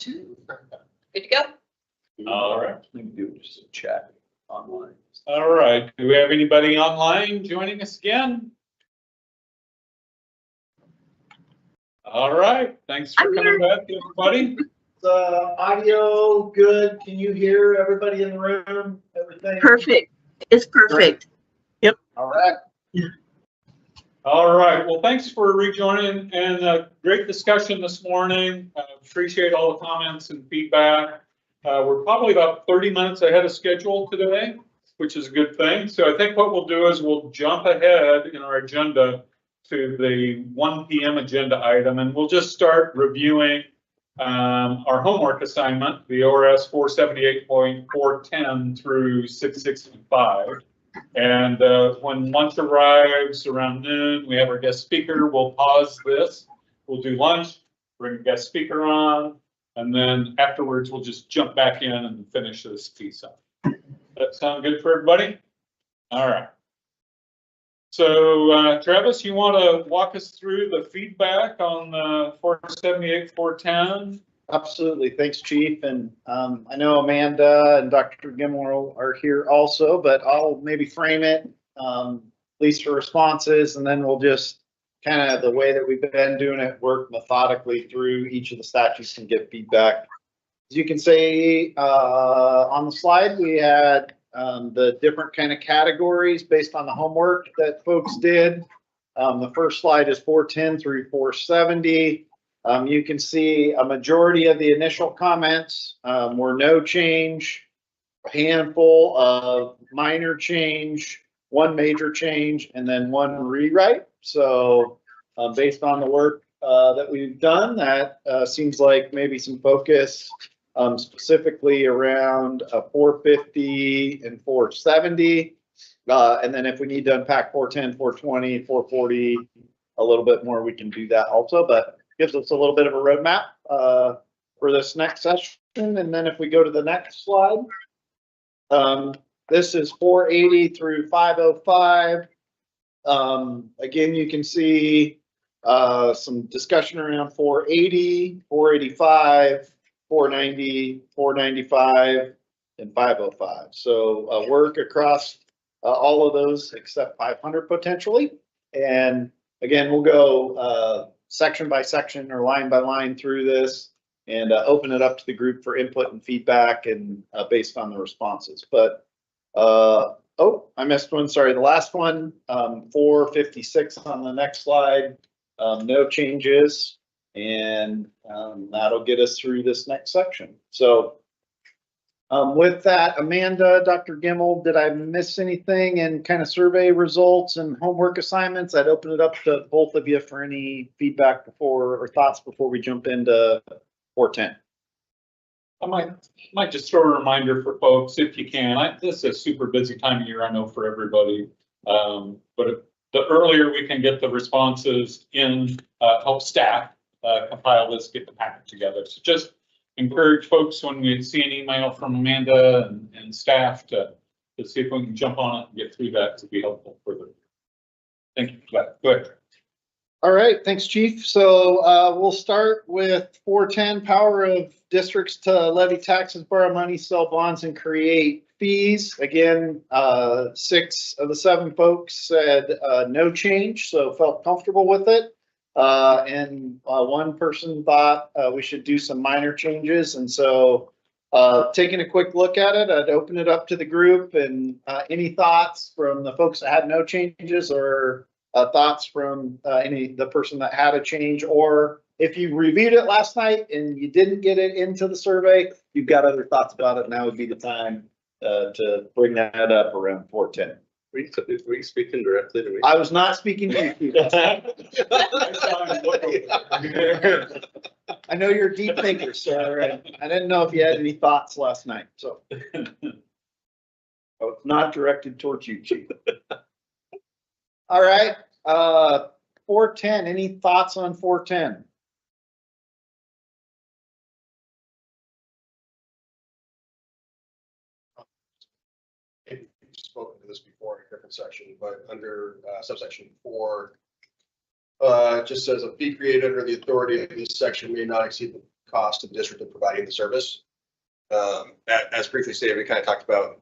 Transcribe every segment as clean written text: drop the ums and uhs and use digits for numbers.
2. Good to go. All right. Maybe do just a chat online. All right. Do we have anybody online joining us again? All right. Thanks for coming back, everybody. Audio good. Can you hear everybody in the room? Everything? Perfect. It's perfect. All right. All right. Well, thanks for rejoining and great discussion this morning. Appreciate all the comments and feedback. We're probably about 30 minutes ahead of schedule today, which is a good thing. So I think what we'll do is we'll jump ahead in our agenda to the 1 p.m. agenda item, and we'll just start reviewing our homework assignment, the ORS 478.410 through 665. And when lunch arrives around noon, we have our guest speaker. We'll pause this. We'll do lunch, bring a guest speaker on, and then afterwards we'll just jump back in and finish this piece up. That sound good for everybody? All right. So Travis, you want to walk us through the feedback on 478.410? Absolutely. Thanks, Chief. And I know Amanda and Dr. Gimel are here also, but I'll maybe frame it, at least for responses, and then we'll just kind of the way that we've been doing it, work methodically through each of the statutes and get feedback. As you can see on the slide, we had the different kind of categories based on the homework that folks did. The first slide is 410 through 470. You can see a majority of the initial comments were no change, a handful of minor change, 1 major change, and then 1 rewrite. So based on the work that we've done, that seems like maybe some focus specifically around 450 and 470. And then if we need to unpack 410, 420, 440 a little bit more, we can do that also. But gives us a little bit of a roadmap for this next session. And then if we go to the next slide, this is 480 through 505. Again, you can see some discussion around 480, 485, 490, 495, and 505. So work across all of those except 500 potentially. And again, we'll go section by section or line by line through this and open it up to the group for input and feedback and based on the responses. But oh, I missed one. Sorry, the last one, 456 on the next slide. No changes, and that'll get us through this next section. So with that, Amanda, Dr. Gimel, did I miss anything in kind of survey results and homework assignments? I'd open it up to both of you for any feedback before or thoughts before we jump into 410. I might just throw a reminder for folks if you can. This is a super busy time of year, I know, for everybody. But the earlier we can get the responses in, help staff compile this, get the packet together. So just encourage folks when we see an email from Amanda and staff to see if we can jump on it and get through that to be helpful for them. Thank you for that. Go ahead. All right, thanks, Chief. So we'll start with 410, power of districts to levy taxes, borrow money, sell bonds, and create fees. Again, 6 of the 7 folks said no change, so felt comfortable with it. And 1 person thought we should do some minor changes. And so taking a quick look at it, I'd open it up to the group and any thoughts from the folks that had no changes or thoughts from the person that had a change, or if you reviewed it last night and you didn't get it into the survey, you've got other thoughts about it. Now would be the time to bring that up around 410. Were you speaking directly to me? I was not speaking to you. I know you're a deep thinker, sir. I didn't know if you had any thoughts last night, so. Oh, it's not directed towards you, Chief. All right, 410, any thoughts on 410? You've spoken to this before in a different section, but under subsection 4, it just says a fee created under the authority of this section may not exceed the cost to the district of providing the service. As briefly stated, we kind of talked about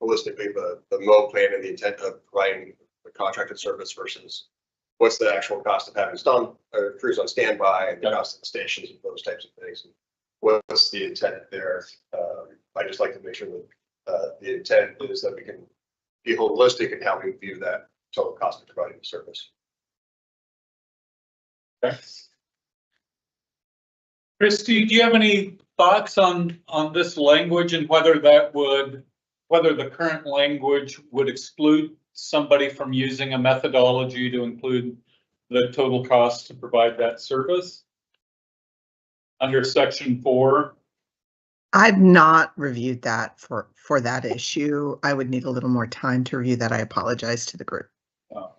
holistically the mode plan and the intent of providing the contracted service versus what's the actual cost of having crews on standby and the cost of the stations and those types of things. And what's the intent there? I just like to make sure that the intent is that we can be holistic in how we view that total cost of providing the service. Okay. Christy, do you have any thoughts on this language and whether the current language would exclude somebody from using a methodology to include the total cost to provide that service? Under section 4. I've not reviewed that for that issue. I would need a little more time to review that. I apologize to the group.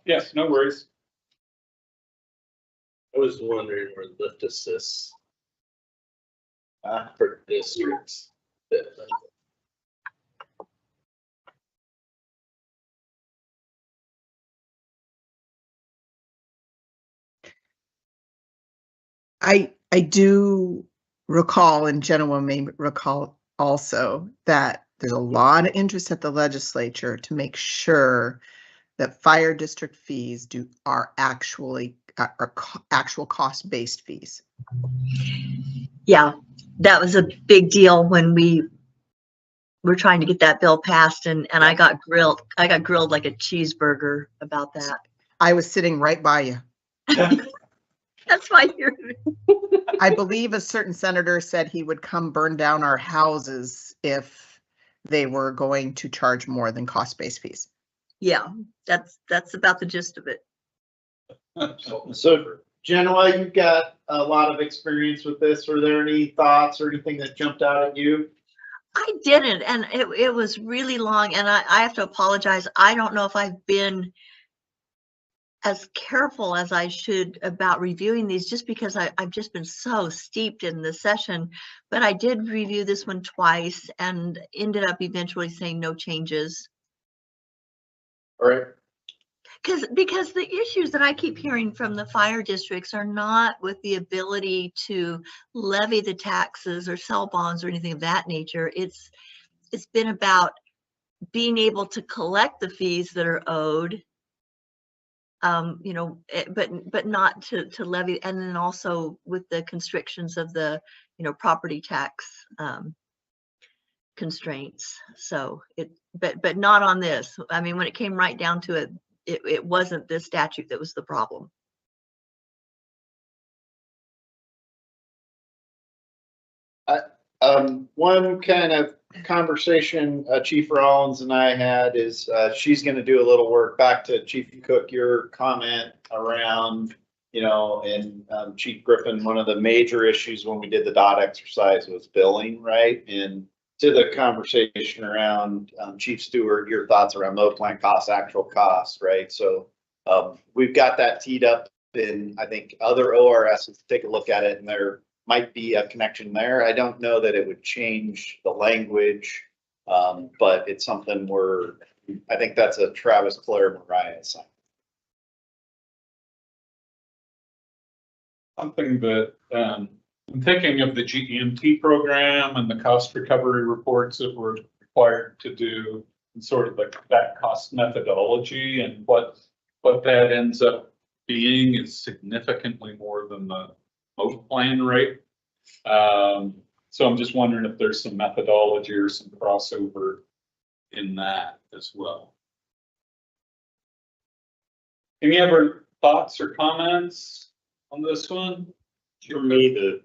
Yes, no worries. I was wondering where lift assists for districts. I do recall, and Genoa may recall also, that there's a lot of interest at the legislature to make sure that fire district fees are actually actual cost-based fees. Yeah, that was a big deal when we were trying to get that bill passed, and I got grilled. I got grilled like a cheeseburger about that. I was sitting right by you. That's why you're. I believe a certain senator said he would come burn down our houses if they were going to charge more than cost-based fees. Yeah, that's about the gist of it. So Genoa, you've got a lot of experience with this. Were there any thoughts or anything that jumped out at you? I didn't, and it was really long, and I have to apologize. I don't know if I've been as careful as I should about reviewing these, just because I've just been so steeped in the session. But I did review this one twice and ended up eventually saying no changes. All right. Because the issues that I keep hearing from the fire districts are not with the ability to levy the taxes or sell bonds or anything of that nature. It's been about being able to collect the fees that are owed, you know, but not to levy, and then also with the constrictions of the, you know, property tax constraints. So but not on this. I mean, when it came right down to it, it wasn't this statute that was the problem. One kind of conversation Chief Rollins and I had is she's going to do a little work back to Chief Cook, your comment around, you know, and Chief Griffin, one of the major issues when we did the DOT exercise was billing, right? And to the conversation around Chief Stewart, your thoughts around load plan costs, actual costs, right? So we've got that teed up in, I think, other ORSs. Take a look at it, and there might be a connection there. I don't know that it would change the language, but it's something I think that's a Travis Claire Mariah assignment. Something that I'm thinking of the GEMT program and the cost recovery reports that we're required to do, and sort of like that cost methodology, and what that ends up being is significantly more than the mode plan rate. So I'm just wondering if there's some methodology or some crossover in that as well. Any other thoughts or comments on this one? For me, the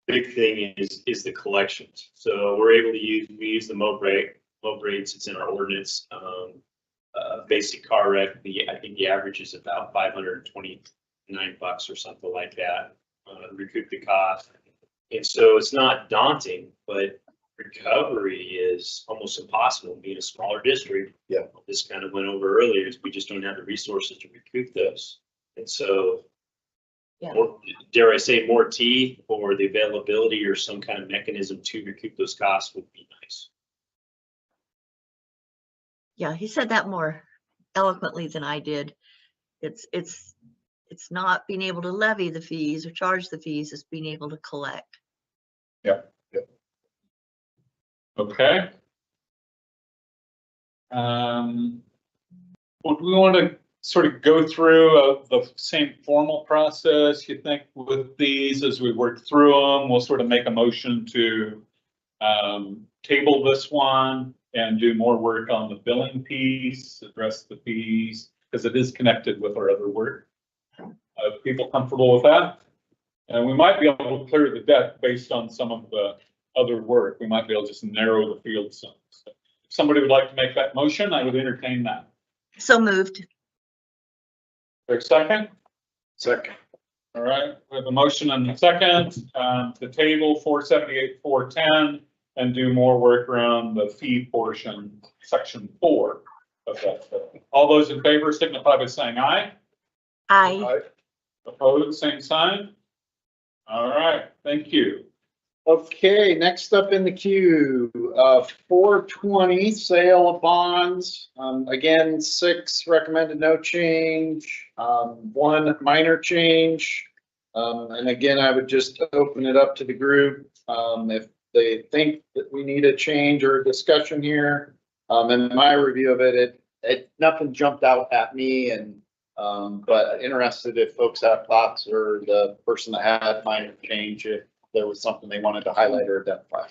big thing is the collections. So we're able to use the mode rates. It's in our ordinance. Basic car wreck, I think the average is about $529 or something like that. Recoup the cost. And so it's not daunting, but recovery is almost impossible being a smaller district. Yeah. This kind of went over earlier, is we just don't have the resources to recoup those. And so, Yeah. Dare I say, more teeth or the availability or some kind of mechanism to recoup those costs would be nice. Yeah, he said that more eloquently than I did. It's It's not being able to levy the fees or charge the fees, it's being able to collect. Okay. Would we want to sort of go through the same formal process, you think, with these as we work through them? We'll sort of make a motion to table this one and do more work on the billing piece, address the fees, because it is connected with our other work. People comfortable with that? And we might be able to clear the deck based on some of the other work. We might be able to just narrow the field some. So if somebody would like to make that motion, I would entertain that. So moved. For a second? Second. All right, we have a motion and a second, to table 478, 410, and do more work around the fee portion, section 4 of that. All those in favor signify by saying aye. I, Opposed, same sign. All right, thank you. Okay, next up in the queue, 420, sale of bonds. Again, 6 recommended no change, 1 minor change. And again, I would just open it up to the group. If they think that we need a change or a discussion here. In my review of it, nothing jumped out at me, and but interested if folks have thoughts, or the person that had minor change, if there was something they wanted to highlight or identify.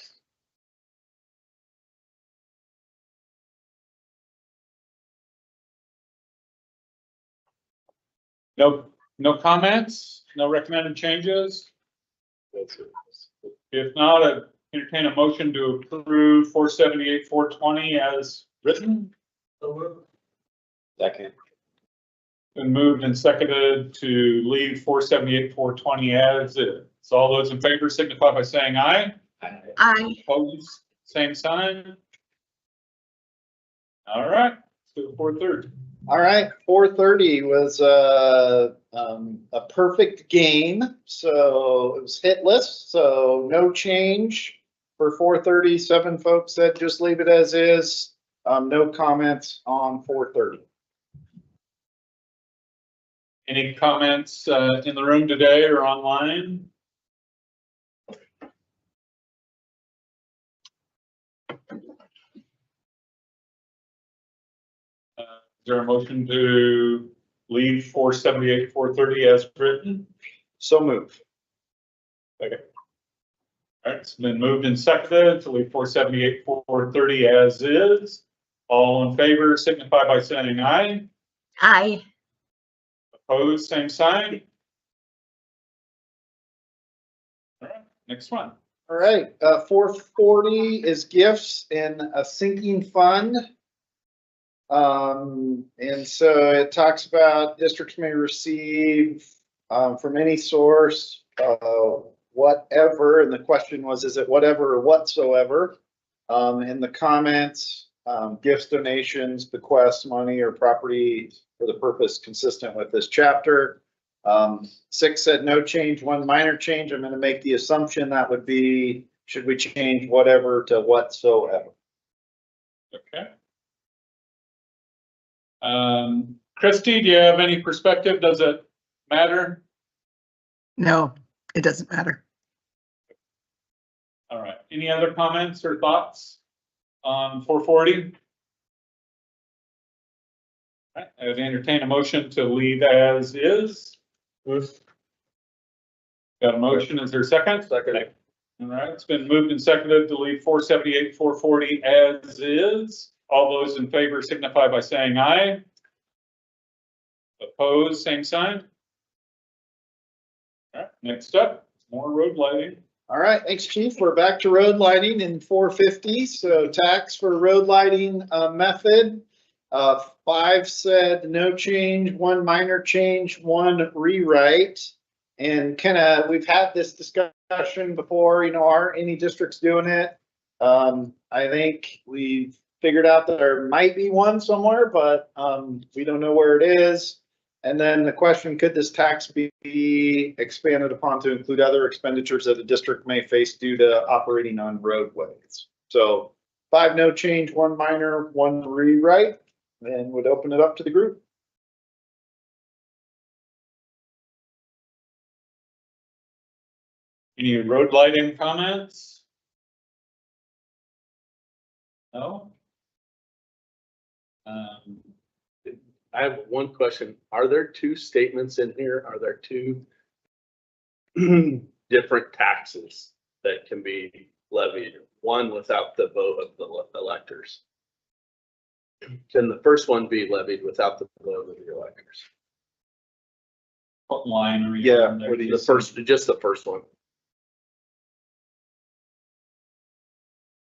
No comments, no recommended changes? If not, I'd entertain a motion to approve 478, 420 as written. Second. Been moved and seconded to leave 478, 420 as is. So all those in favor signify by saying aye. I, Opposed, same sign. All right, let's do 430. All right, 430 was a perfect game, so it was hitless, so no change for 430. 7 folks said just leave it as is. No comments on 430. Any comments in the room today or online? Is there a motion to leave 478, 430 as written? So move. Okay. All right, it's been moved and seconded to leave 478, 430 as is. All in favor signify by saying aye. I, Opposed, same sign. All right, next one. All right, 440 is gifts in a sinking fund. And so it talks about districts may receive from any source, whatever, and the question was, is it whatever or whatsoever? In the comments, gifts, donations, bequests, money, or property for the purpose consistent with this chapter. 6 said no change, 1 minor change. I'm going to make the assumption that would be, should we change whatever to whatsoever? Okay. Christy, do you have any perspective? Does it matter? No, it doesn't matter. All right. Any other comments or thoughts on 440? All right. I would entertain a motion to leave as is. Got a motion. Is there a second? Second. All right. It's been moved and seconded to leave 478, 440 as is. All those in favor signify by saying aye. Opposed, same sign. All right, next up, more road lighting. All right, thanks, Chief. We're back to road lighting in 450. So tax for road lighting method. 5 said no change, 1 minor change, 1 rewrite. And kind of, we've had this discussion before, are any districts doing it? I think we've figured out that there might be one somewhere, but we don't know where it is. And then the question, could this tax be expanded upon to include other expenditures that the district may face due to operating on roadways? So 5 no change, 1 minor, 1 rewrite, and would open it up to the group. Any road lighting comments? No? I have one question. Are there two statements in here? Are there two different taxes that can be levied? One without the vote of the electors. Can the first one be levied without the vote of the electors? What line are you Yeah, on there? what do you- The first, just the first one.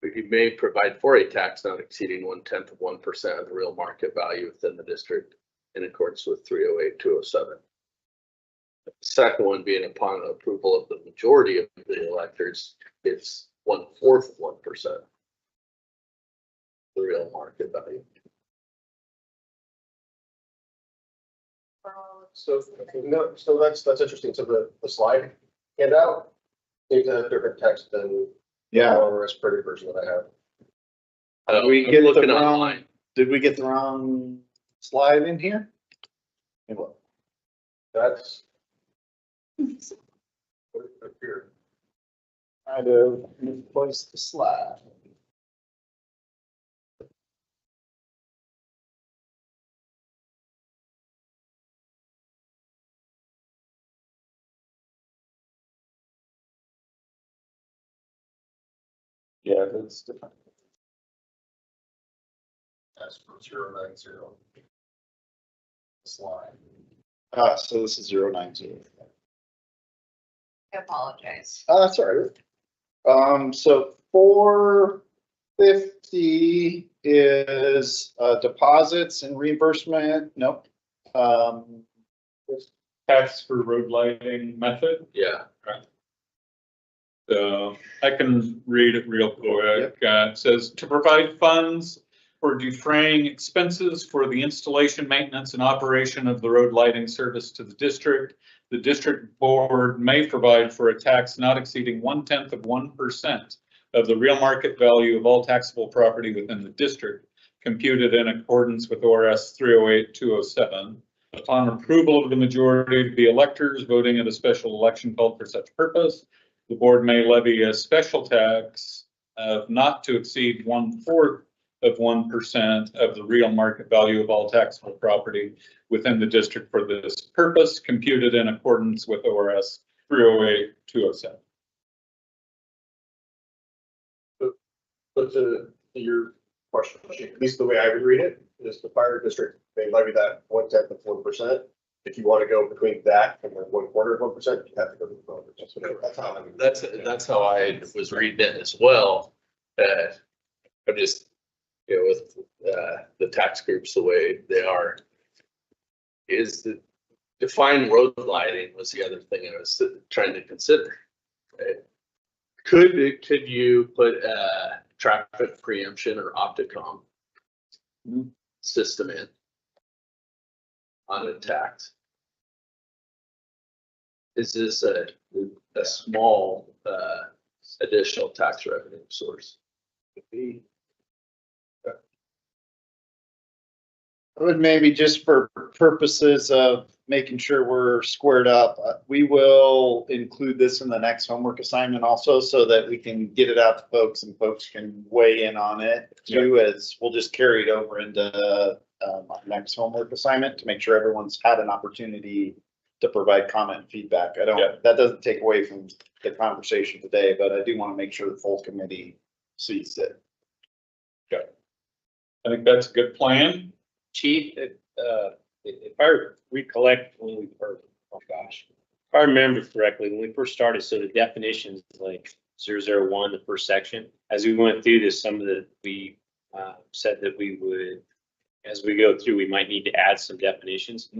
You may provide for a tax not exceeding 1/10 of 1% of the real market value within the district in accordance with 308-207. The second one being upon approval of the majority of the electors, it's 1/4 of 1%. The real market value. So, no, so that's interesting. So the slide handout seems to have different text than Yeah, our printed version that I have. we I'm get the looking wrong- online. did we get the wrong slide in here? Hey, look. That's. Up here. I'd have misplaced the slide. Yeah, that's different. That's from 090. Slide. So this is 090. I apologize. That's all right. So 450 is deposits and reimbursement. Nope. Tax for road lighting method. Yeah. So I can read it real quick. It says to provide funds for defraying expenses for the installation, maintenance and operation of the road lighting service to the district. The district board may provide for a tax not exceeding 1/10 of 1% of the real market value of all taxable property within the district, computed in accordance with ORS 308-207. Upon approval of the majority of the electors voting at a special election called for such purpose, the board may levy a special tax of not to exceed 1/4 of 1% of the real market value of all taxable property within the district for this purpose, computed in accordance with ORS 308-207. But to your question, at least the way I would read it, is the fire district may levy that 1/10 of 1%. If you want to go between that and the 1/4 of 1%, you have to go to the voters. That's how I'm. That's how I was reading it as well. I'm just, with the tax groups the way they are. Is the define road lighting was the other thing I was trying to consider. Right? Could you put traffic preemption or Opticom system in on a tax? Is this a small additional tax revenue source? I would maybe just for purposes of making sure we're squared up, we will include this in the next homework assignment also so that we can get it out to folks and folks can weigh in on it too, as we'll just carry it over into our next homework assignment to make sure everyone's had an opportunity to provide comment and feedback. That doesn't take away from the conversation today, but I do want to make sure the full committee sees it. I think that's a good plan. Chief, if I recollect when we, or, oh gosh, if I remember correctly, when we first started, so the definitions like 001, the first section, as we went through this, some of the, we said that we would, as we go through, we might need to add some definitions.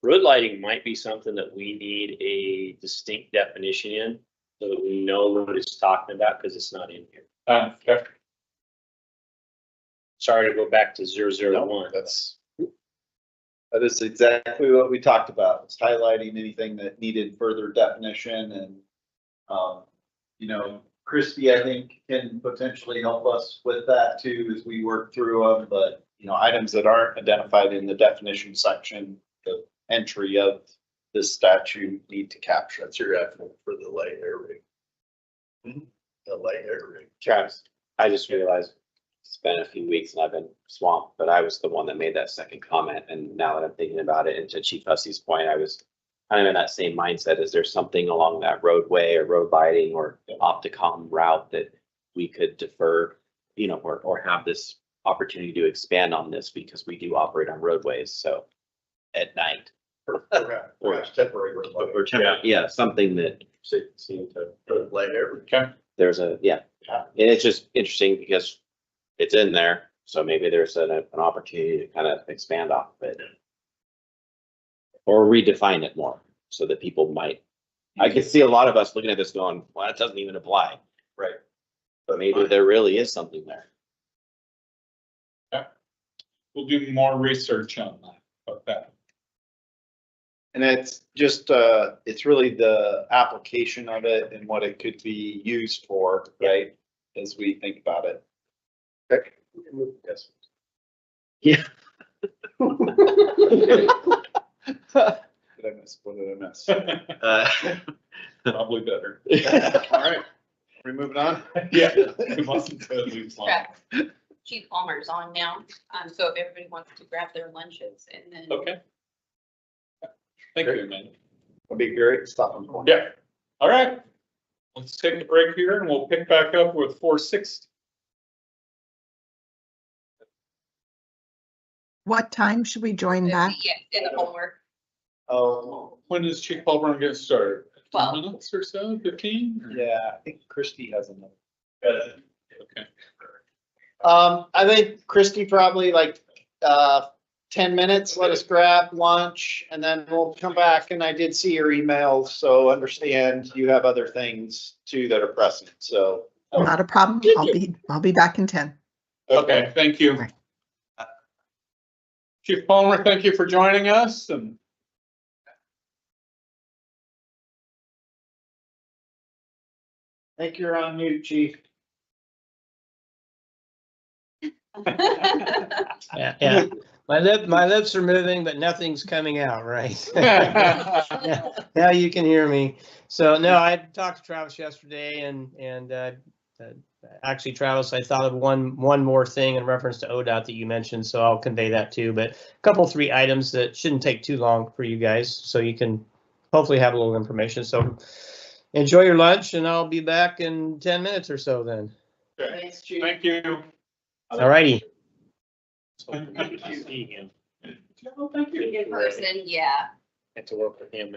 Road lighting might be something that we need a distinct definition in so that we know what it's talking about because it's not in here. Okay. Sorry to go back to 001. That is exactly what we talked about. It's highlighting anything that needed further definition and, Christie, I think, can potentially help us with that too, as we work through them, but, items that aren't identified in the definition section, the entry of this statute need to capture. That's your estimate for the light area. The light area. Travis, I just realized it's been a few weeks and I've been swamped, but I was the one that made that second comment. And now that I'm thinking about it, and to Chief Hussey's point, I was kind of in that same mindset. Is there something along that roadway or road lighting or Opticom route that we could defer, or have this opportunity to expand on this because we do operate on roadways, so at night. Perhaps temporary. Or yeah, something that seemed to. Light area. Okay, There's and it's just interesting because it's in there, so maybe there's an opportunity to kind of expand off of it. Or redefine it more, so that people might, I could see a lot of us looking at this going, well, that doesn't even apply. Right. But maybe there really is something there. we'll do more research on that, about that. And it's just, it's really the application of it and what it could be used for, right? As we think about it. Yes. Yeah. What did I miss? Probably better. All right, we moving on? Yeah. It mustn't say at least one. Chief Palmer's on now, so if everybody wants to grab their lunches and then. Okay. Thank you, Amanda. That'd be great. Stop on point. Yeah, all right. Let's take a break here and we'll pick back up with 460. What time should we join back? Yeah, in the homework. Oh, When does Chief Palmer get started? 12. 10 minutes or so, 15? yeah, I think Christie has another. Okay. I think Christie probably like, 10 minutes, let us grab lunch and then we'll come back. And I did see your emails, so understand you have other things too that are pressing, so. Not a problem. I'll be back in 10. Okay, thank you. Right. Chief Palmer, thank you for joining us and. I think you're on mute, chief. Yeah. My lips are moving, but nothing's coming out, right? Now you can hear me. So no, I talked to Travis yesterday and actually, Travis, I thought of one more thing in reference to ODOT that you mentioned, so I'll convey that too. But a couple, 3 items that shouldn't take too long for you guys, so you can hopefully have a little information. So enjoy your lunch and I'll be back in 10 minutes or so then. Thanks, chief. Thank you. All righty. See him. Oh, thank you. In person, yeah. Had to work with him.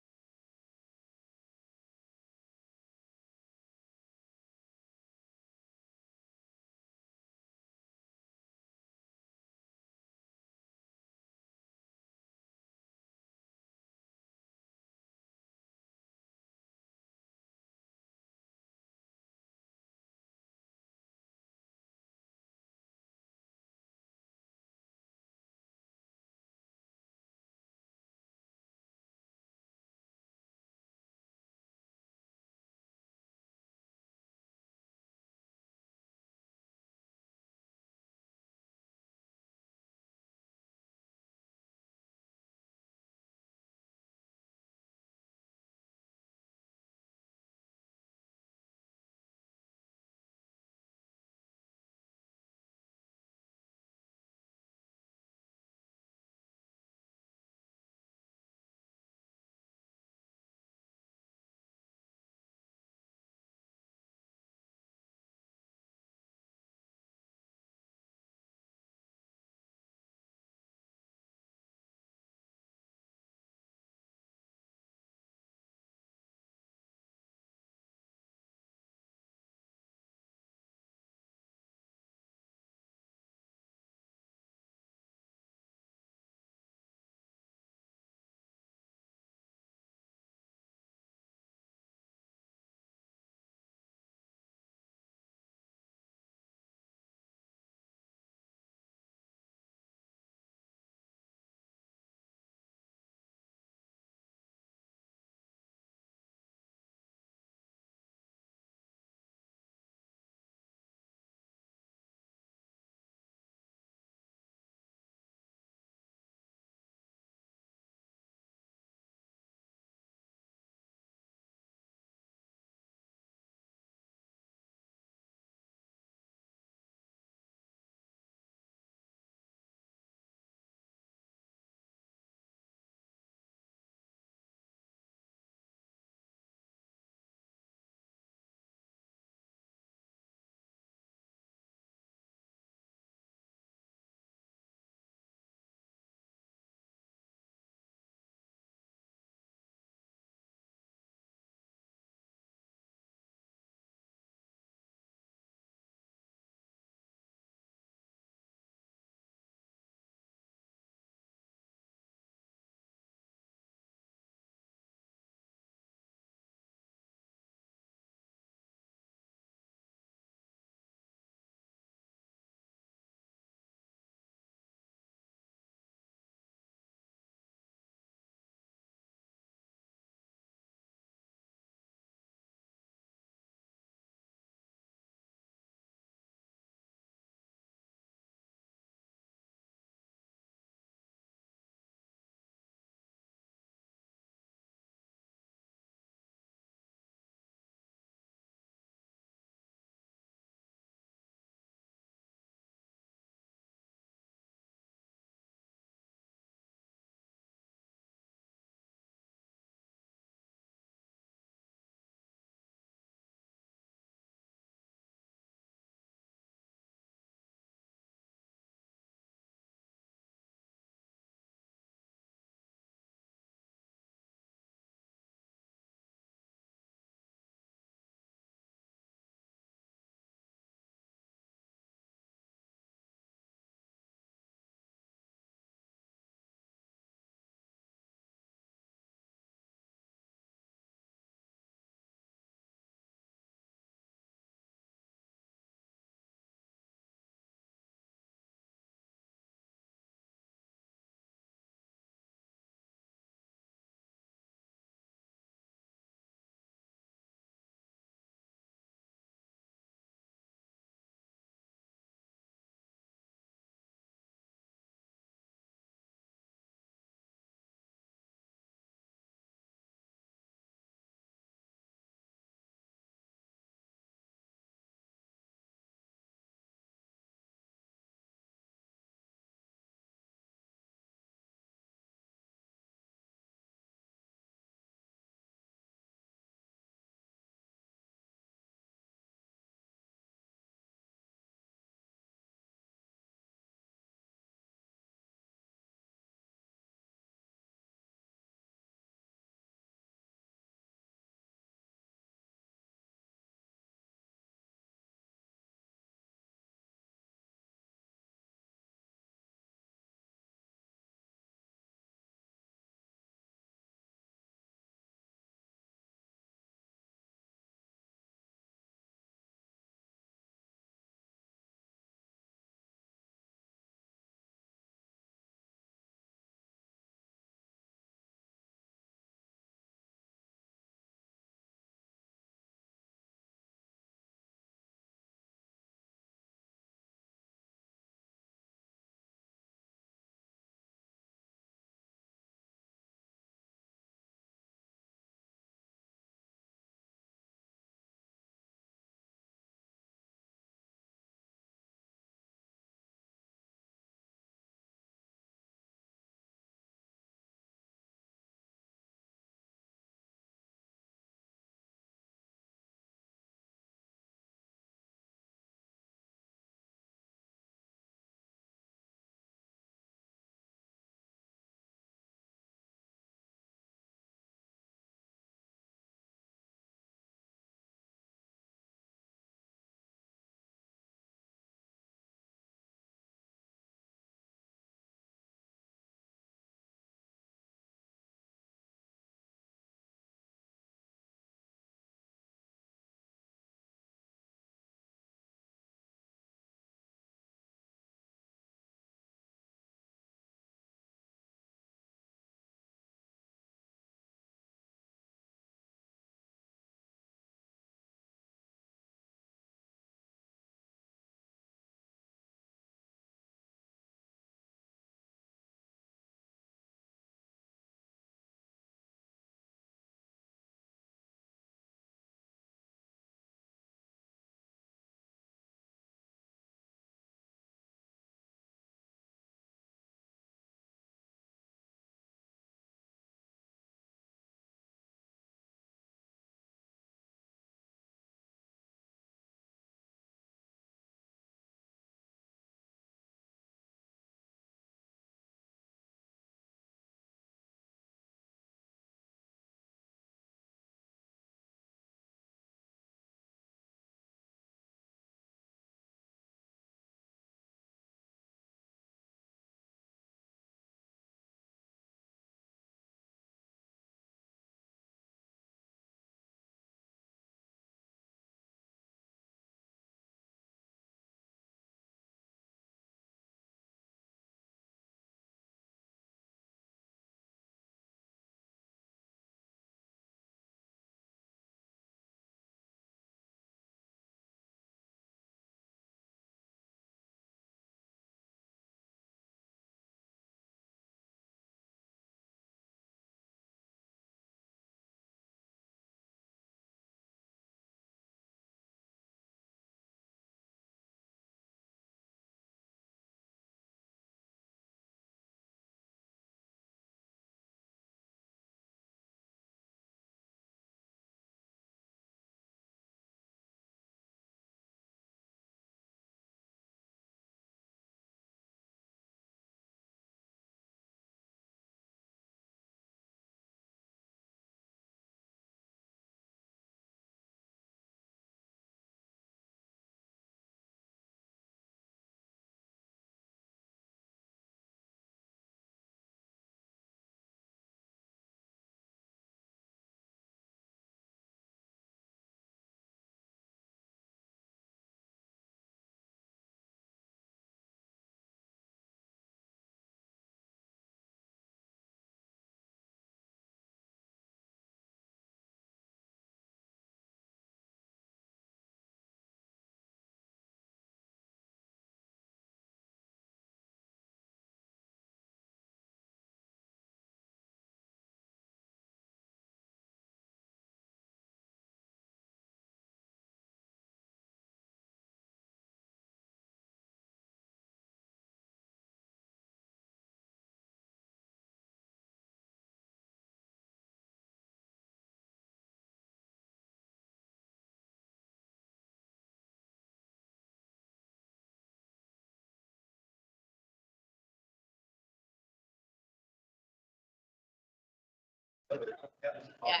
Yeah.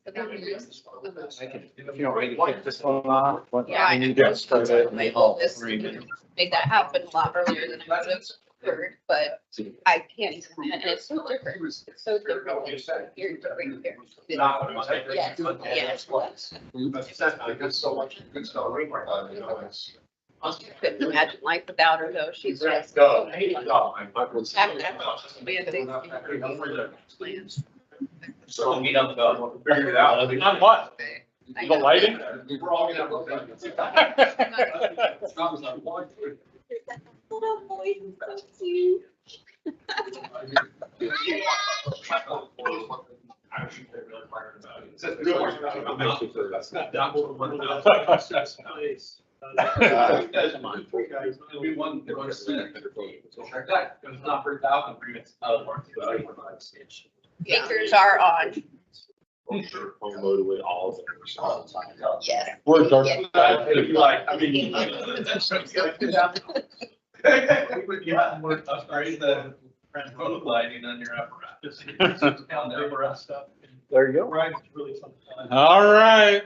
If you don't want me to kick this one off, Yeah, I need know. to start it. My goal is to make that happen a lot earlier than I would have preferred, but I can't even, and it's so different. It's so different. You're right there. Yes, yes. Couldn't imagine life without her though. She's just. So meet up, we'll figure it out. On what? The lighting? We're all gonna Little boy, so cute. Acres are on. Loaded with all of them. Yes. Where's our? Yeah. If you like, I mean. Yeah, we're upgrading the road lighting on your apparatus. Down there for us stuff. There you go. Right, it's really fun. All right.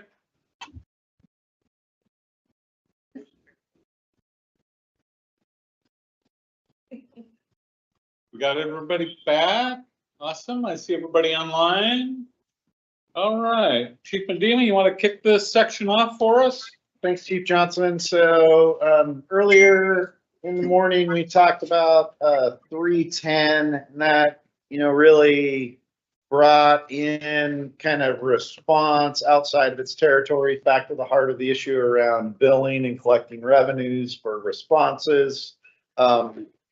We got everybody back. Awesome. I see everybody online. All right. Chief Medina, you want to kick this section off for us? Thanks, Chief Johnson. So earlier in the morning, we talked about 310, and that, really brought in kind of response outside of its territory, back to the heart of the issue around billing and collecting revenues for responses.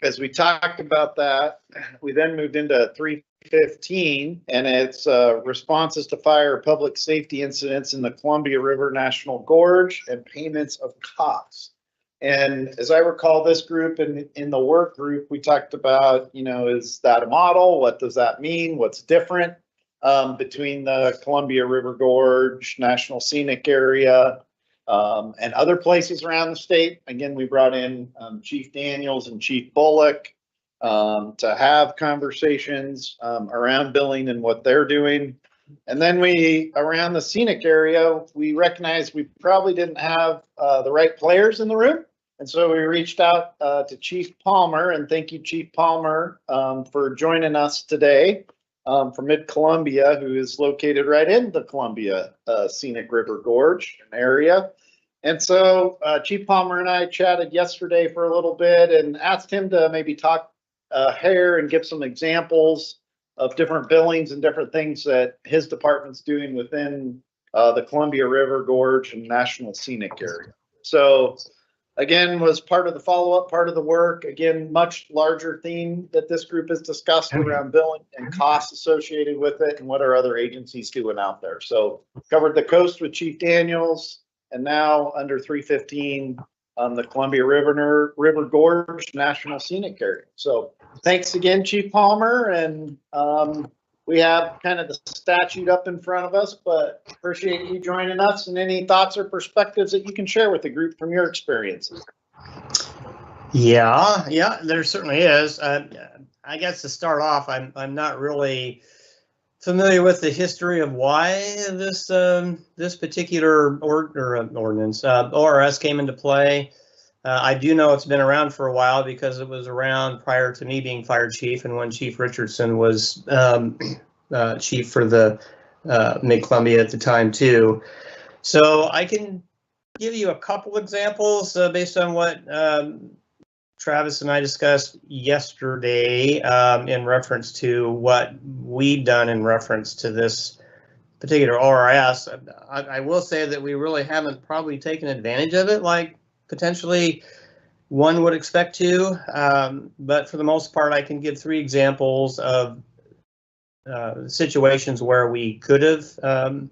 As we talked about that, we then moved into 315, and it's responses to fire public safety incidents in the Columbia River National Gorge and payments of costs. And as I recall, this group in the work group, we talked about, is that a model? What does that mean? What's different between the Columbia River Gorge National Scenic Area and other places around the state? Again, we brought in Chief Daniels and Chief Bullock to have conversations around billing and what they're doing. And then around the scenic area, we recognized we probably didn't have the right players in the room. And so we reached out to Chief Palmer, and thank you, Chief Palmer, for joining us today from Mid-Columbia, who is located right in the Columbia Scenic River Gorge area. And so Chief Palmer and I chatted yesterday for a little bit and asked him to maybe talk hair and give some examples of different billings and different things that his department's doing within the Columbia River Gorge and National Scenic Area. So again, was part of the follow-up, part of the work. Again, much larger theme that this group has discussed around billing and costs associated with it and what are other agencies doing out there. So covered the coast with Chief Daniels, and now under 315 on the Columbia River Gorge National Scenic Area. So thanks again, Chief Palmer. And we have kind of the statute up in front of us, but appreciate you joining us and any thoughts or perspectives that you can share with the group from your experiences. Yeah, there certainly is. I guess to start off, I'm not really familiar with the history of why this particular ordinance, ORS, came into play. I do know it's been around for a while because it was around prior to me being fire chief and when Chief Richardson was chief for the Mid-Columbia at the time too. So I can give you a couple examples based on what Travis and I discussed yesterday in reference to what we've done in reference to this particular ORS. I will say that we really haven't probably taken advantage of it like potentially one would expect to, but for the most part, I can give 3 examples of situations where we could have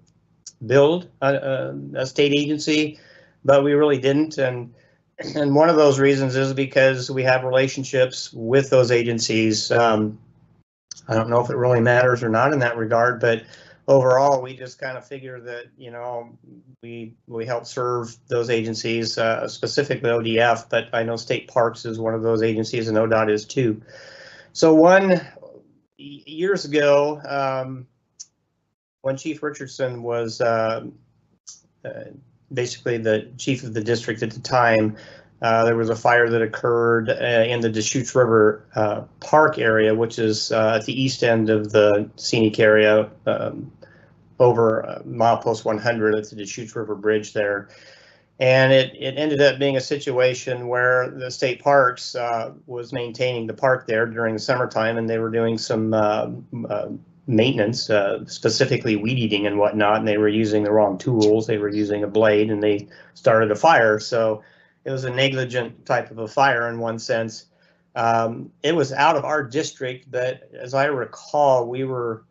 billed a state agency, but we really didn't. And one of those reasons is because we have relationships with those agencies. I don't know if it really matters or not in that regard, but overall, we just kind of figure that, we help serve those agencies, specifically ODF, but I know State Parks is one of those agencies and ODOT is too. So one years ago, when Chief Richardson was basically the chief of the district at the time, there was a fire that occurred in the Deschutes River Park area, which is at the east end of the scenic area, over milepost 100 at the Deschutes River Bridge there. And it ended up being a situation where the state parks was maintaining the park there during the summertime, and they were doing some maintenance, specifically weed eating and whatnot, and they were using the wrong tools. They were using a blade, and they started a fire. So it was a negligent type of a fire in one sense. It was out of our district, but as I recall, we were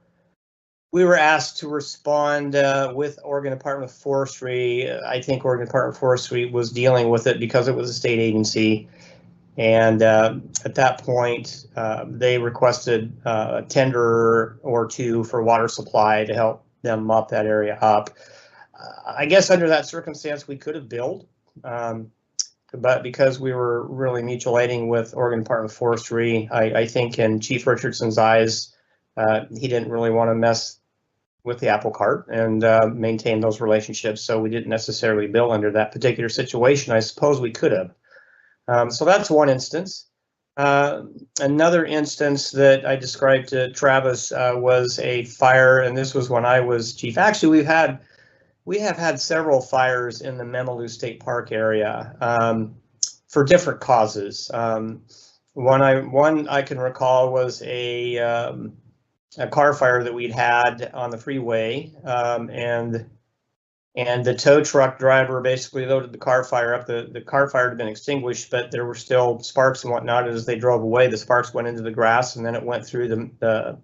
asked to respond with Oregon Department of Forestry. I think Oregon Department of Forestry was dealing with it because it was a state agency. And at that point, they requested a tender or two for water supply to help them mop that area up. I guess under that circumstance, we could have billed. But because we were really mutual aiding with Oregon Department of Forestry, I think in Chief Richardson's eyes, he didn't really want to mess with the apple cart and maintain those relationships. So we didn't necessarily bill under that particular situation. I suppose we could have. So that's one instance. Another instance that I described to Travis was a fire, and this was when I was chief. Actually, we have had several fires in the Memalou State Park area for different causes. One I can recall was a car fire that we'd had on the freeway, and the tow truck driver basically loaded the car fire up. The car fire had been extinguished, but there were still sparks and whatnot. As they drove away, the sparks went into the grass, and then it went through the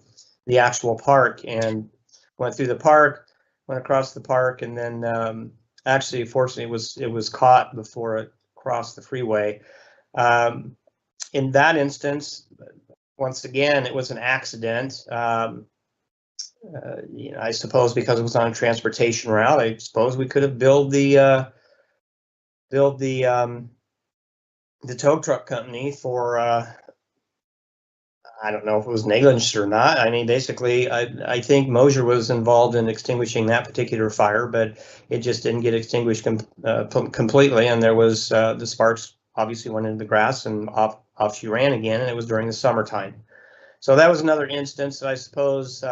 actual park and went through the park, went across the park, and then actually, fortunately, it was caught before it crossed the freeway. In that instance, once again, it was an accident. I suppose because it was on a transportation route, I suppose we could have billed the tow truck company for I don't know if it was negligence or not. I mean, basically, I think Mosier was involved in extinguishing that particular fire, but it just didn't get extinguished completely, and there was the sparks obviously went into the grass and off she ran again, and it was during the summertime. So that was another instance that I suppose,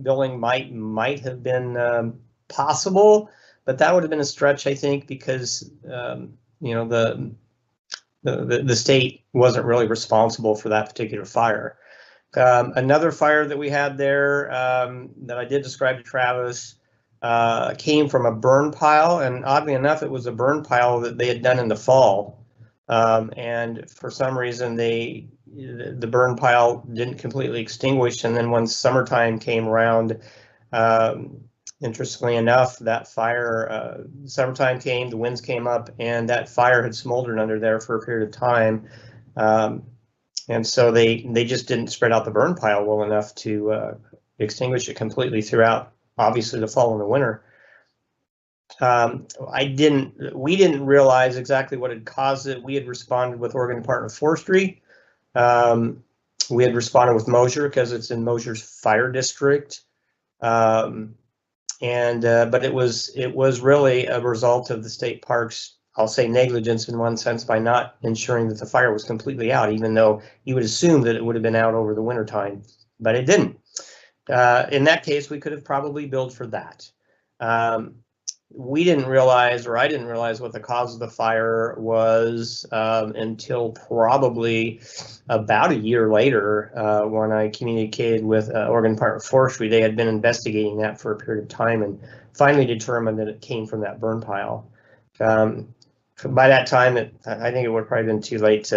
billing might have been possible, but that would have been a stretch, I think, because, the state wasn't really responsible for that particular fire. Another fire that we had there that I did describe to Travis came from a burn pile, and oddly enough, it was a burn pile that they had done in the fall. And for some reason, the burn pile didn't completely extinguish. And then when summertime came around, interestingly enough, that fire, summertime came, the winds came up, and that fire had smoldered under there for a period of time. And so they just didn't spread out the burn pile well enough to extinguish it completely throughout, obviously, the fall and the winter. We didn't realize exactly what had caused it. We had responded with Oregon Department of Forestry. We had responded with Mosier because it's in Mosier's fire district. But it was really a result of the state parks, I'll say negligence in one sense, by not ensuring that the fire was completely out, even though you would assume that it would have been out over the winter time, but it didn't. In that case, we could have probably billed for that. We didn't realize, or I didn't realize, what the cause of the fire was until probably about a year later when I communicated with Oregon Department of Forestry. They had been investigating that for a period of time and finally determined that it came from that burn pile. By that time, I think it would have probably been too late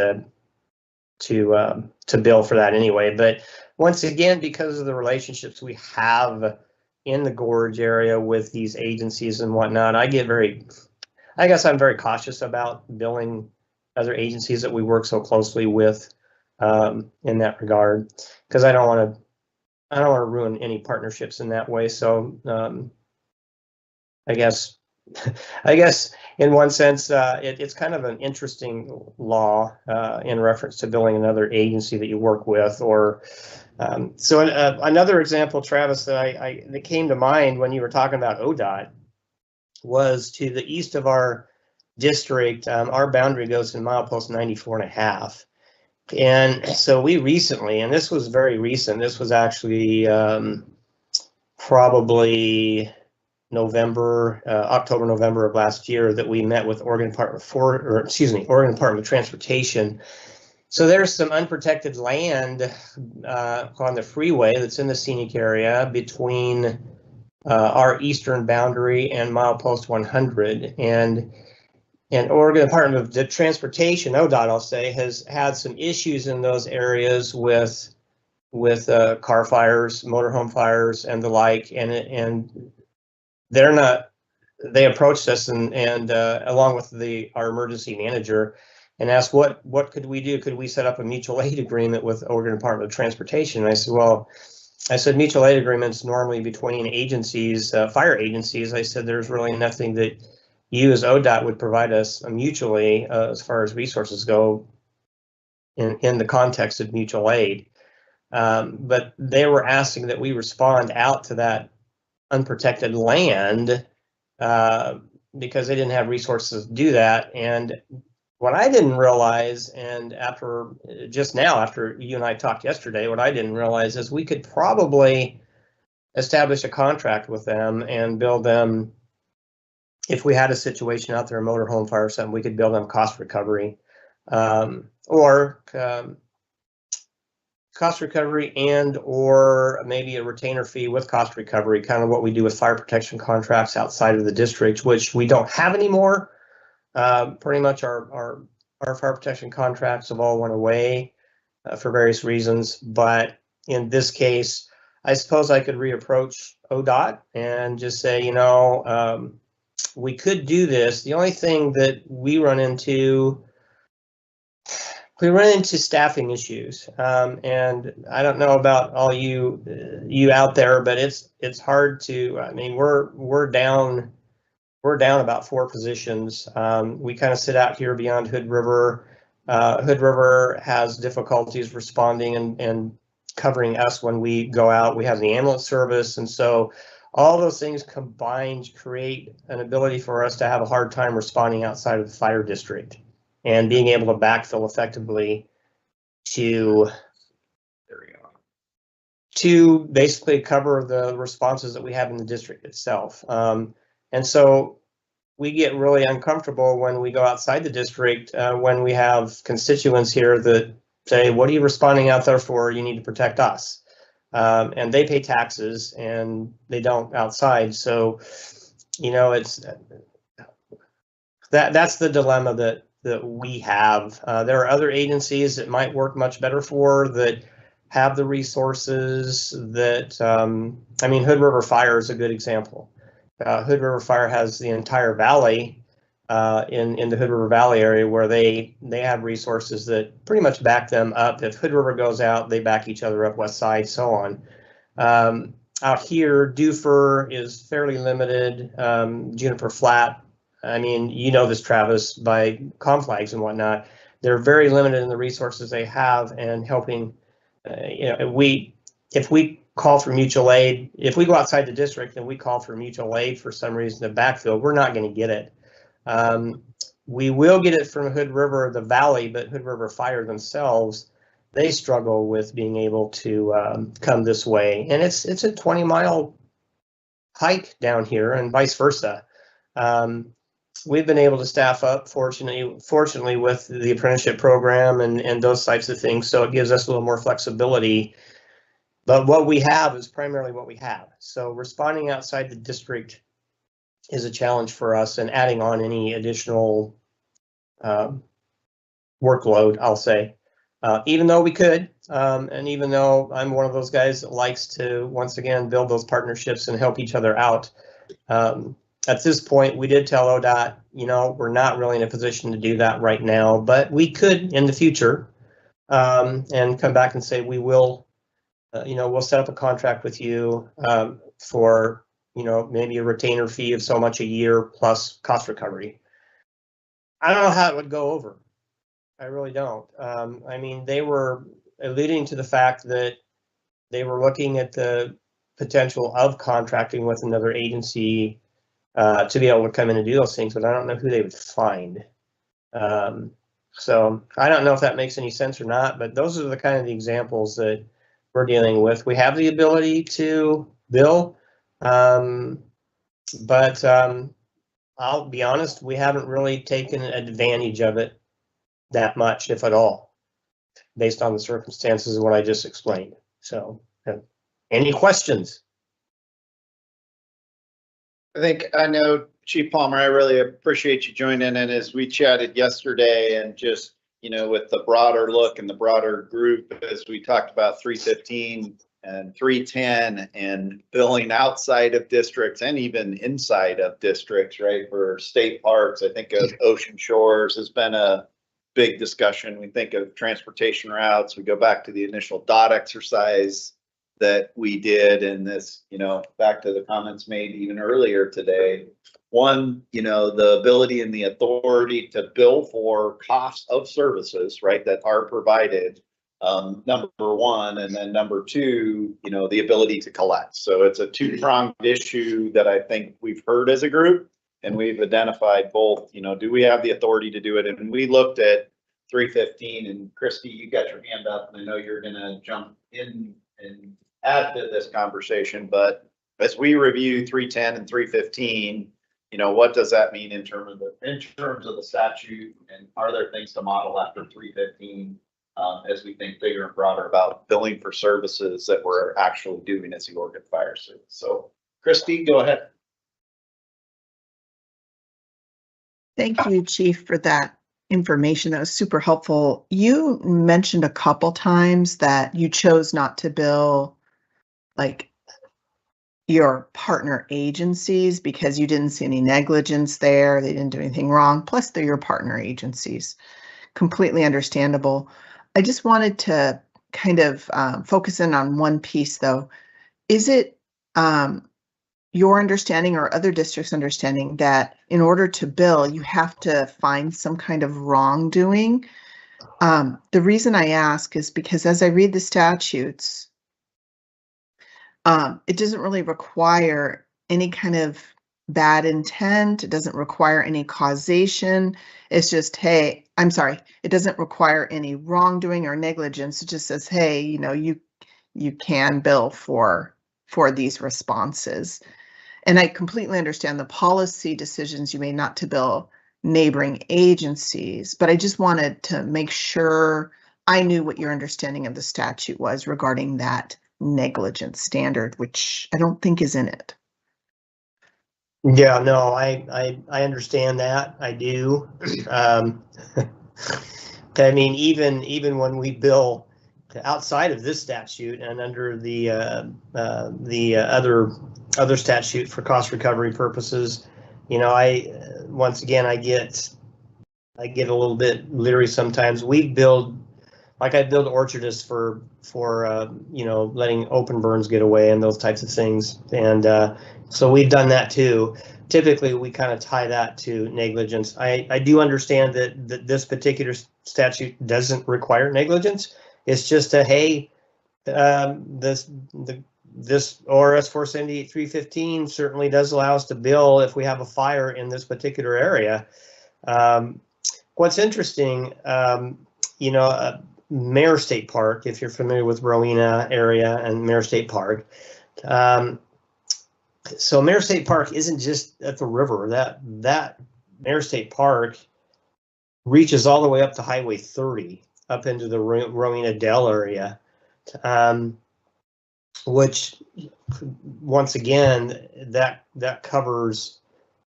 to bill for that anyway. But once again, because of the relationships we have in the gorge area with these agencies and whatnot, I guess I'm very cautious about billing other agencies that we work so closely with in that regard, because I don't want to ruin any partnerships in that way. So I guess in one sense, it's kind of an interesting law in reference to billing another agency that you work with. Or so another example, Travis, that came to mind when you were talking about ODOT was to the east of our district. Our boundary goes to milepost 94.5. And so we recently, and this was very recent, this was actually probably October, November of last year, that we met with Oregon Department of Transportation. So there's some unprotected land on the freeway that's in the scenic area between our eastern boundary and milepost 100. And Oregon Department of Transportation, ODOT, I'll say, has had some issues in those areas with car fires, motorhome fires, and the like. And they approached us and along with our emergency manager, and asked what could we do? Could we set up a mutual aid agreement with Oregon Department of Transportation? And I said mutual aid agreements normally between agencies, fire agencies. I said there's really nothing that you as ODOT would provide us mutually as far as resources go in the context of mutual aid. But they were asking that we respond out to that unprotected land because they didn't have resources to do that. And what I didn't realize, and after you and I talked yesterday, what I didn't realize is we could probably establish a contract with them and bill them. If we had a situation out there, a motorhome fire or something, we could bill them cost recovery, or maybe a retainer fee with cost recovery, kind of what we do with fire protection contracts outside of the district, which we don't have anymore. Pretty much our fire protection contracts have all went away for various reasons. But in this case, I suppose I could reapproach ODOT and just say, we could do this. The only thing that we run into staffing issues. And I don't know about all you out there, but it's hard to, we're down about 4 positions. We kind of sit out here beyond Hood River. Hood River has difficulties responding and covering us when we go out. We have the ambulance service. And so all those things combined create an ability for us to have a hard time responding outside of the fire district and being able to backfill effectively to basically cover the responses that we have in the district itself. And so we get really uncomfortable when we go outside the district, when we have constituents here that say, what are you responding out there for? You need to protect us. And they pay taxes and they don't outside. So, it's that's the dilemma that we have. There are other agencies that might work much better for, that have the resources that, Hood River Fire is a good example. Hood River Fire has the entire valley in the Hood River Valley area where they have resources that pretty much back them up. If Hood River goes out, they back each other up, west side, so on. Out here, Dufur is fairly limited. Juniper Flat, this, Travis, by conflags and whatnot, they're very limited in the resources they have and helping. If we call for mutual aid, if we go outside the district and we call for mutual aid for some reason to backfill, we're not going to get it. We will get it from Hood River, the valley, but Hood River Fire themselves, they struggle with being able to come this way. And it's a 20-mile hike down here and vice versa. We've been able to staff up, fortunately with the apprenticeship program and those types of things. So it gives us a little more flexibility. But what we have is primarily what we have. So responding outside the district is a challenge for us, and adding on any additional workload, I'll say, even though we could, and even though I'm one of those guys that likes to, once again, build those partnerships and help each other out. At this point, we did tell ODOT, we're not really in a position to do that right now, but we could in the future, and come back and say, we will, we'll set up a contract with you for, maybe a retainer fee of so much a year plus cost recovery. I don't know how it would go over. I really don't. I mean, they were alluding to the fact that they were looking at the potential of contracting with another agency to be able to come in and do those things, but I don't know who they would find. So I don't know if that makes any sense or not, but those are the kind of the examples that we're dealing with. We have the ability to bill, but I'll be honest, we haven't really taken advantage of it that much, if at all, based on the circumstances of what I just explained. So, any questions? I know Chief Palmer, I really appreciate you joining in as we chatted yesterday and just, you know, with the broader look and the broader group, as we talked about 315 and 310 and billing outside of districts and even inside of districts, right? For state parks, I think of Ocean Shores has been a big discussion. We think of transportation routes. We go back to the initial DOT exercise that we did, and this, you know, back to the comments made even earlier today. One, you know, the ability and the authority to bill for costs of services, right, that are provided, number one, and then number two, you know, the ability to collect. So it's a two-pronged issue that I think we've heard as a group, and we've identified both, you know, do we have the authority to do it? And we looked at 315, and Christy, you got your hand up, and I know you're gonna jump in and add to this conversation, but as we review 310 and 315, you know, what does that mean in terms of the statute, and are there things to model after 315 as we think bigger and broader about billing for services that we're actually doing as the Oregon Fire Service? So Christy, go ahead. Thank you, Chief, for that information. That was super helpful. You mentioned a couple times that you chose not to bill like your partner agencies because you didn't see any negligence there. They didn't do anything wrong. Plus, they're your partner agencies. Completely understandable. I just wanted to kind of focus in on one piece, though. Is it your understanding or other districts' understanding that in order to bill, you have to find some kind of wrongdoing? The reason I ask is because as I read the statutes, it doesn't really require any kind of bad intent. It doesn't require any causation. It's just, hey, I'm sorry, it doesn't require any wrongdoing or negligence. It just says, hey, you know, you can bill for these responses. And I completely understand the policy decisions you made not to bill neighboring agencies, but I just wanted to make sure I knew what your understanding of the statute was regarding that negligence standard, which I don't think is in it. Yeah, no, I understand that. I do. I mean, even when we bill outside of this statute and under the other statute for cost recovery purposes, you know, once again I get a little bit leery sometimes. We build, like I build orchardists for you know, letting open burns get away and those types of things, and so we've done that too. Typically, we kind of tie that to negligence. I do understand that this particular statute doesn't require negligence. It's just a, hey, this ORS 478-315 certainly does allow us to bill if we have a fire in this particular area. What's interesting, you know, Mare State Park, if you're familiar with Rowena area and Mare State Park. So Mare State Park isn't just at the river. That Mare State Park reaches all the way up to Highway 30, up into the Rowena Dell area, which once again, that covers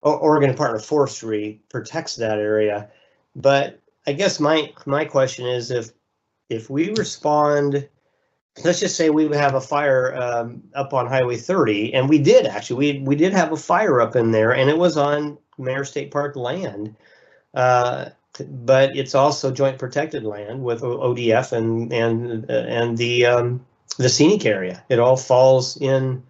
Oregon Department of Forestry, protects that area. But I guess my question is, if we respond, let's just say we would have a fire up on Highway 30, and we did actually, we did have a fire up in there, and it was on Mare State Park land, but it's also joint protected land with ODF and the scenic area. It all falls in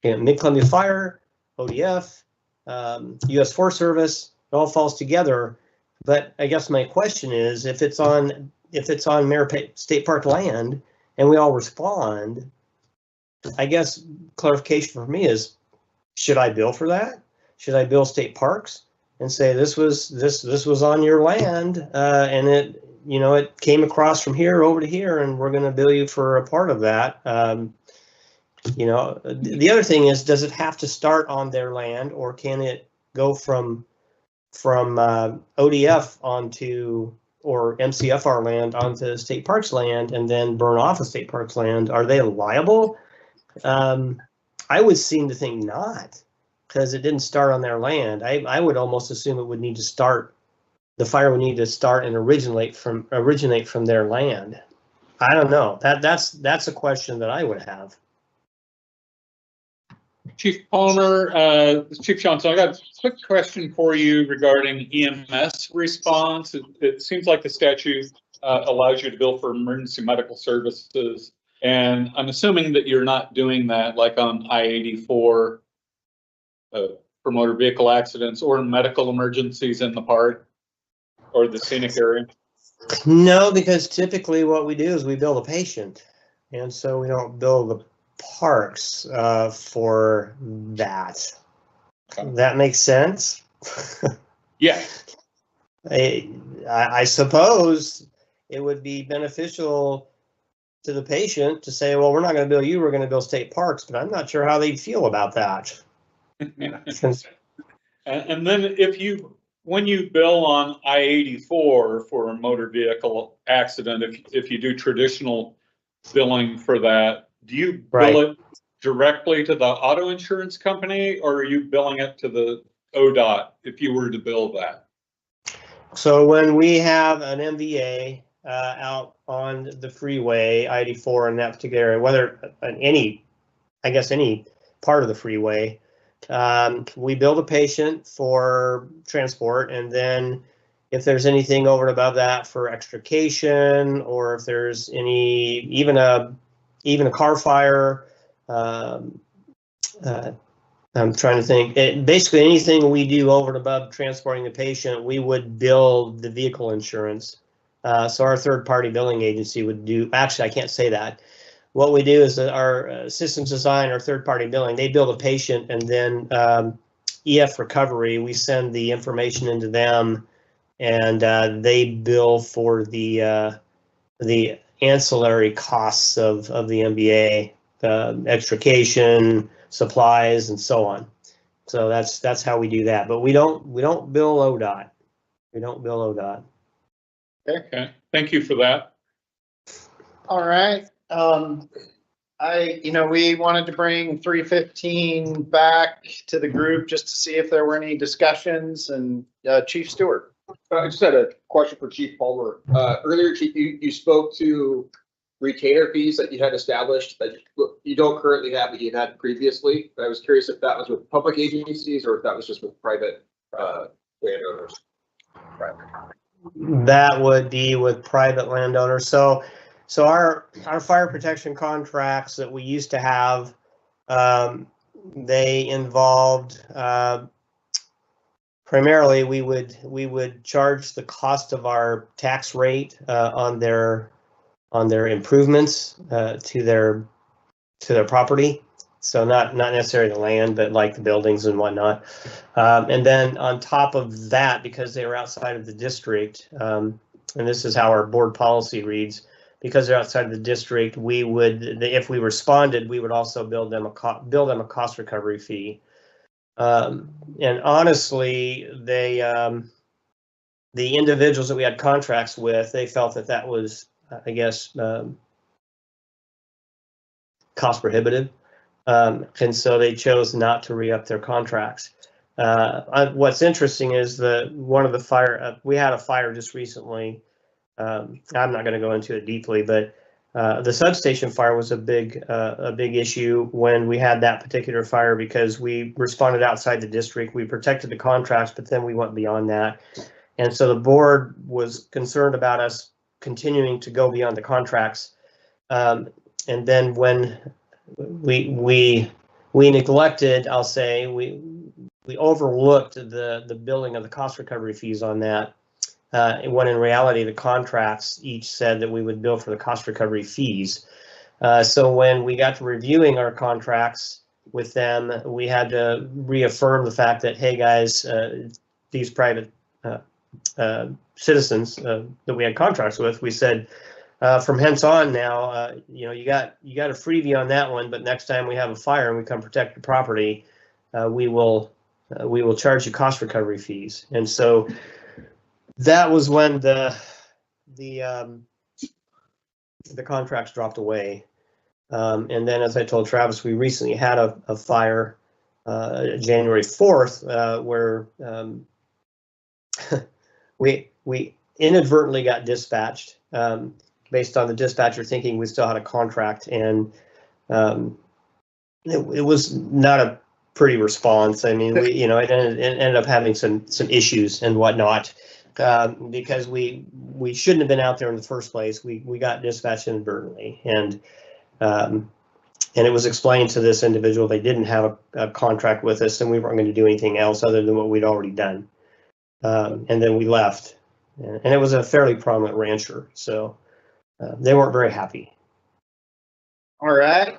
Mid-Columbia Fire, ODF, U.S. Forest Service. It all falls together. But I guess my question is, if it's on State Park land and we all respond, I guess clarification for me is, should I bill for that? Should I bill State Parks and say this was on your land, and it, you know, it came across from here over to here, and we're going to bill you for a part of that? You know, the other thing is, does it have to start on their land, or can it go from ODF onto, or MCFR land onto State Parks land and then burn off of State Parks land? Are they liable? I would seem to think not, because it didn't start on their land. I would almost assume it would need to start, the fire would need to start and originate from their land. I don't know. That's a question that I would have. Chief Palmer, Chief Johnson, I got a quick question for you regarding EMS response. It seems like the statute allows you to bill for emergency medical services, and I'm assuming that you're not doing that like on I-84 for motor vehicle accidents or medical emergencies in the park or the scenic area. No, because typically what we do is we bill the patient, and so we don't bill the parks for that. That makes sense. Yeah. I suppose it would be beneficial to the patient to say, well, we're not going to bill you, we're going to bill State Parks, but I'm not sure how they'd feel about that. And then when you bill on I-84 for a motor vehicle accident, if you do traditional billing for that, do you bill it directly to the auto insurance company, or are you billing it to the ODOT if you were to bill that? So when we have an MVA out on the freeway, I-84 in that particular area, whether any part of the freeway, we bill the patient for transport, and then if there's anything over and above that for extrication, or if there's even a car fire, I'm trying to think. Basically, anything we do over and above transporting the patient, we would bill the vehicle insurance. So our third-party billing agency would do. Actually, I can't say that. What we do is that our systems design, our third-party billing, they bill the patient, and then EF Recovery, we send the information into them, and they bill for the ancillary costs of the MBA, extrication, supplies, and so on. So that's how we do that. But we don't bill ODOT. We don't bill ODOT. Okay, thank you for that. All right. We wanted to bring 315 back to the group just to see if there were any discussions, and Chief Stewart. I just had a question for Chief Palmer. Earlier, Chief, you spoke to retainer fees that you had established that you don't currently have, that you had previously. I was curious if that was with public agencies or if that was just with private landowners. That would be with private landowners. So our fire protection contracts that we used to have, they involved primarily we would charge the cost of our tax rate on their improvements to their property. So not necessarily the land, but like the buildings and whatnot. And then on top of that, because they were outside of the district, and this is how our board policy reads, because they're outside of the district, we would, if we responded, we would also bill them a cost recovery fee. And honestly, the individuals that we had contracts with, they felt that was, I guess, cost prohibitive. And so they chose not to re-up their contracts. What's interesting is we had a fire just recently. I'm not going to go into it deeply, but the substation fire was a big issue when we had that particular fire, because we responded outside the district. We protected the contracts, but then we went beyond that. And so the board was concerned about us continuing to go beyond the contracts. And then when we neglected, I'll say, we overlooked the billing of the cost recovery fees on that. when in reality, the contracts each said that we would bill for the cost recovery fees. So when we got to reviewing our contracts with them, we had to reaffirm the fact that, hey, guys, these private citizens that we had contracts with, we said, from hence on now, you got a freebie on that one, but next time we have a fire and we come protect the property, we will charge you cost recovery fees. And so that was when the contracts dropped away. And then, as I told Travis, we recently had a fire January 4th where we inadvertently got dispatched based on the dispatcher thinking we still had a contract, and it was not a pretty response. I mean, it ended up having some issues and whatnot because we shouldn't have been out there in the first place. We got dispatched inadvertently, and it was explained to this individual they didn't have a contract with us, and we weren't going to do anything else other than what we'd already done. And then we left, and it was a fairly prominent rancher, so they weren't very happy. All right.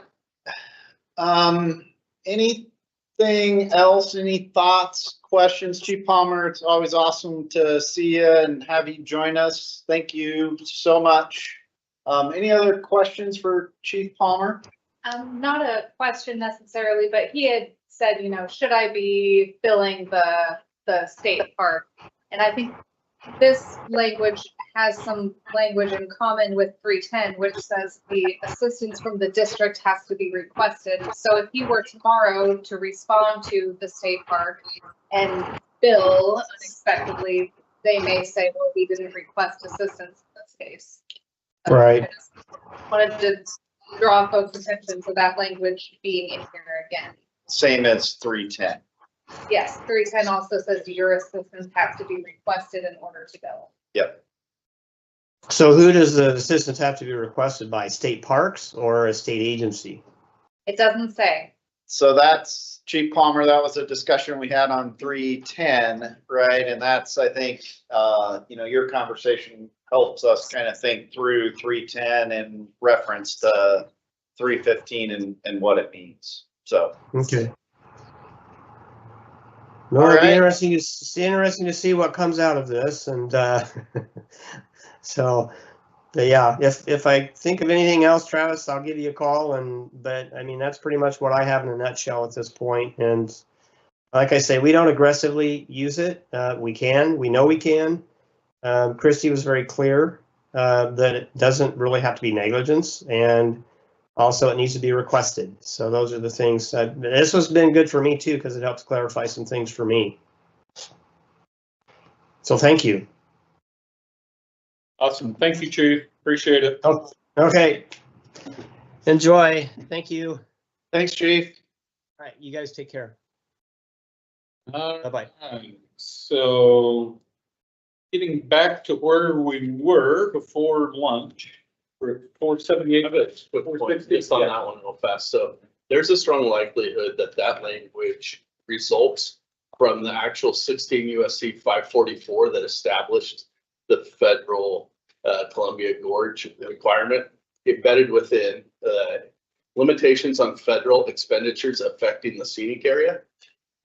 Anything else? Any thoughts, questions? Chief Palmer, it's always awesome to see you and have you join us. Thank you so much. Any other questions for Chief Palmer? Not a question necessarily, but he had said, should I be billing the state park? And I think this language has some language in common with 310, which says the assistance from the district has to be requested. So if you were tomorrow to respond to the state park and bill unexpectedly, they may say, well, we didn't request assistance in this case. So Right. I just wanted to draw folks' attention to that language being in here again. Same as 310. Yes, 310 also says your assistance has to be requested in order to bill. Yep. So who does the assistance have to be requested by? State parks or a state agency? It doesn't say. So that's Chief Palmer. That was a discussion we had on 310, right? And that's, I think, your conversation helps us kind of think through 310 and reference to 315 and what it means. So. Okay. No, it'll be interesting to see what comes out of this, and so, yeah. If I think of anything else, Travis, I'll give you a call. But I mean, that's pretty much what I have in a nutshell at this point. And like I say, we don't aggressively use it. We know we can. Christy was very clear that it doesn't really have to be negligence, and also it needs to be requested. So those are the things. This has been good for me too, because it helps clarify some things for me. So thank you. Awesome. Thank you, Chief. Appreciate it. Oh, okay. Enjoy. Thank you. Thanks, Chief. All right, you guys take care. Bye-bye. Bye-bye. So getting back to where we were before lunch, we're at 478. I have a quick point just on that one real fast. So there's a strong likelihood that language results from the actual 16 USC 544 that established the federal Columbia Gorge requirement embedded within limitations on federal expenditures affecting the scenic area.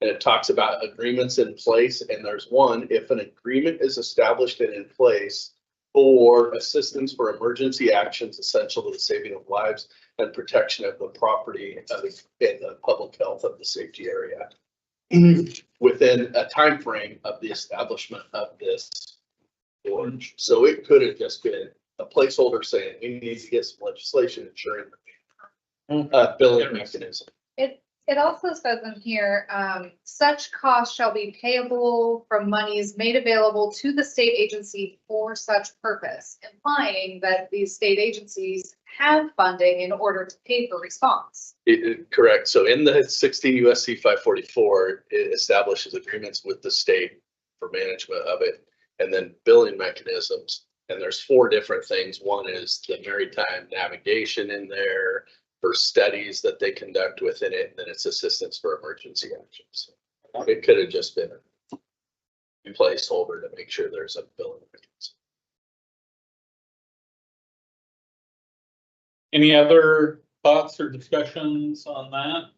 And it talks about agreements in place. And there's one, if an agreement is established and in place for assistance for emergency actions essential to the saving of lives and protection of the property and the public health of the safety area within a time frame of the establishment of this gorge. So it could have just been a placeholder saying we need to get some legislation ensuring a billing mechanism. It also says in here, such costs shall be payable from monies made available to the state agency for such purpose, implying that these state agencies have funding in order to pay for response. Correct. So in the 16 USC 544, it establishes agreements with the state for management of it, and then billing mechanisms. And there's 4 different things. One is the maritime navigation in there, for studies that they conduct within it, and then it's assistance for emergency actions. It could have just been placeholder to make sure there's a billing mechanism. Any other thoughts or discussions on that?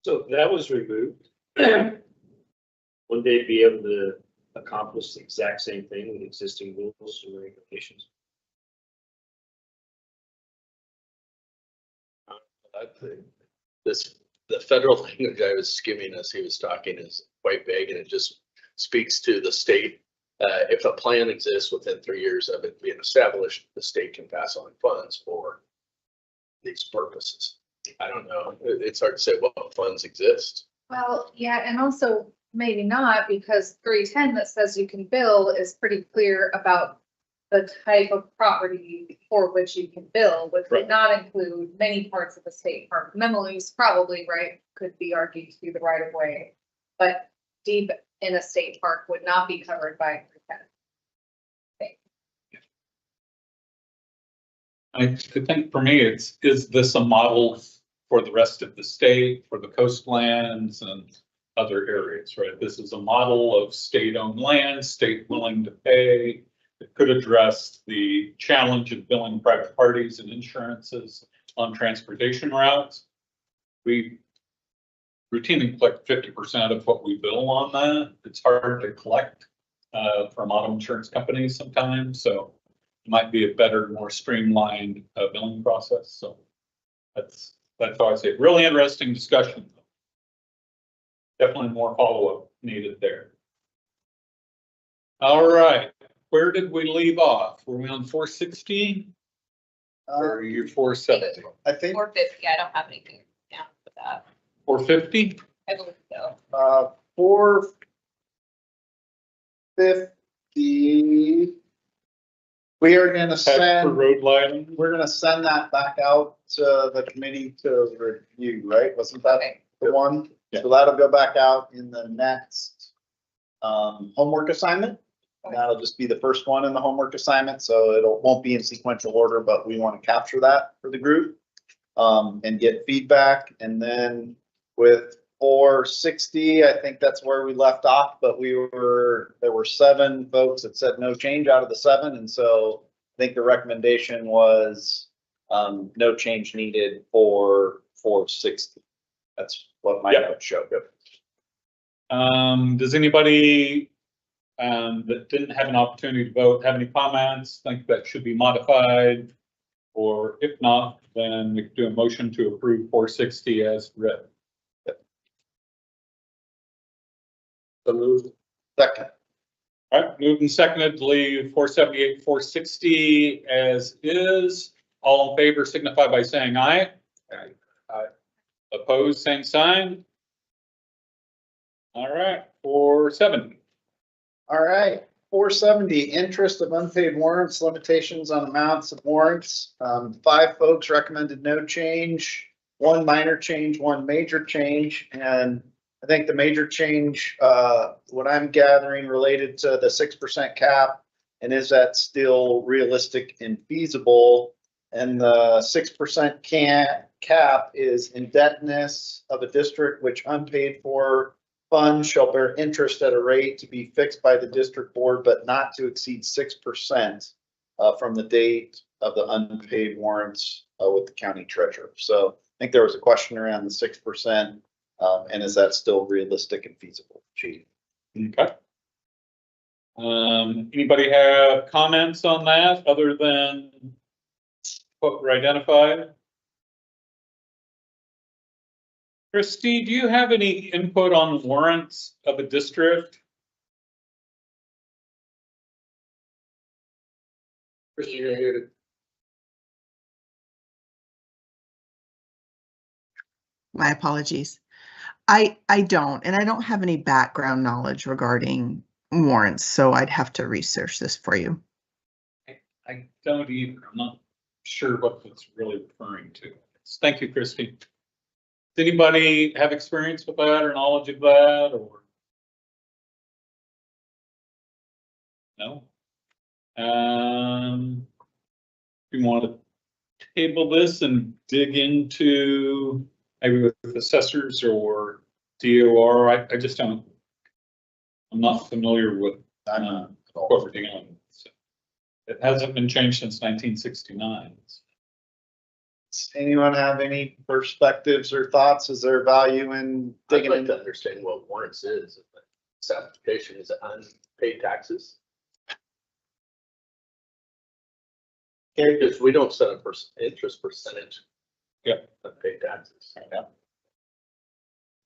So that was removed. Wouldn't they be able to accomplish the exact same thing with existing rules and regulations? I think the federal language I was skimming as he was talking is quite vague, and it just speaks to the state. If a plan exists within 3 years of it being established, the state can pass on funds for these purposes. I don't know. It's hard to say what funds exist. Well, yeah, and also maybe not, because 310 that says you can bill is pretty clear about the type of property for which you can bill, which would not include many parts of the state park. Minimal use probably, right, could be argued to be the right of way, but deep in a state park would not be covered by 310. I think for me, is this a model for the rest of the state, for the coastlands and other areas, right? This is a model of state-owned land, state willing to pay. It could address the challenge of billing private parties and insurances on transportation routes. We routinely collect 50% of what we bill on that. It's hard to collect from auto insurance companies sometimes, so it might be a better, more streamlined billing process. So that's how I say it. Really interesting discussion. Definitely more follow-up needed there. All right, where did we leave off? Were we on 460 or are you 470? I think, 450, I don't have anything down with that. 450? I believe so. 450. We are gonna Tax for send, road lighting? we're gonna send that back out to the committee to review, right? Wasn't that Okay. the one? Yeah. So that'll go back out in the next homework assignment. And that'll just be the first one in the homework assignment, so won't be in sequential order, but we want to capture that for the group. And get feedback, and then with 460, I think that's where we left off, but there were 7 folks that said no change out of the 7, and so I think the recommendation was no change needed for 460. That's what my notes show. Does anybody that didn't have an opportunity to vote have any comments, think that should be modified? Or if not, then we could do a motion to approve 460 as read. So moved. Second. All right, moved and seconded to leave 478, 460 as is. All in favor signify by saying aye. Aye. Opposed, same sign. All right, 470. All right, 470, interest of unpaid warrants, limitations on amounts of warrants. 5 folks recommended no change, 1 minor change, 1 major change. And I think the major change, what I'm gathering related to the 6% cap, and is that still realistic and feasible? And the 6% cap is indebtedness of a district which unpaid for funds shall bear interest at a rate to be fixed by the district board, but not to exceed 6% from the date of the unpaid warrants with the county treasurer. So I think there was a question around the 6%, and is that still realistic and feasible? Chief. Okay. Anybody have comments on that other than what were identified? Christy, do you have any input on warrants of a district? Christian, you're muted. My apologies. I don't, and I don't have any background knowledge regarding warrants, so I'd have to research this for you. I don't either. I'm not sure what it's really referring to. Thank you, Christy. Does anybody have experience with that or knowledge of that, or? No? We want to table this and dig into maybe with assessors or DOR. I just don't I'm not familiar with, what we're doing. So, it hasn't been changed since 1969. Does anyone have any perspectives or thoughts? Is there value in I'd digging like to into? understand what warrants is. This application is unpaid taxes. Because we don't set a interest percentage. Yep. Of paid taxes.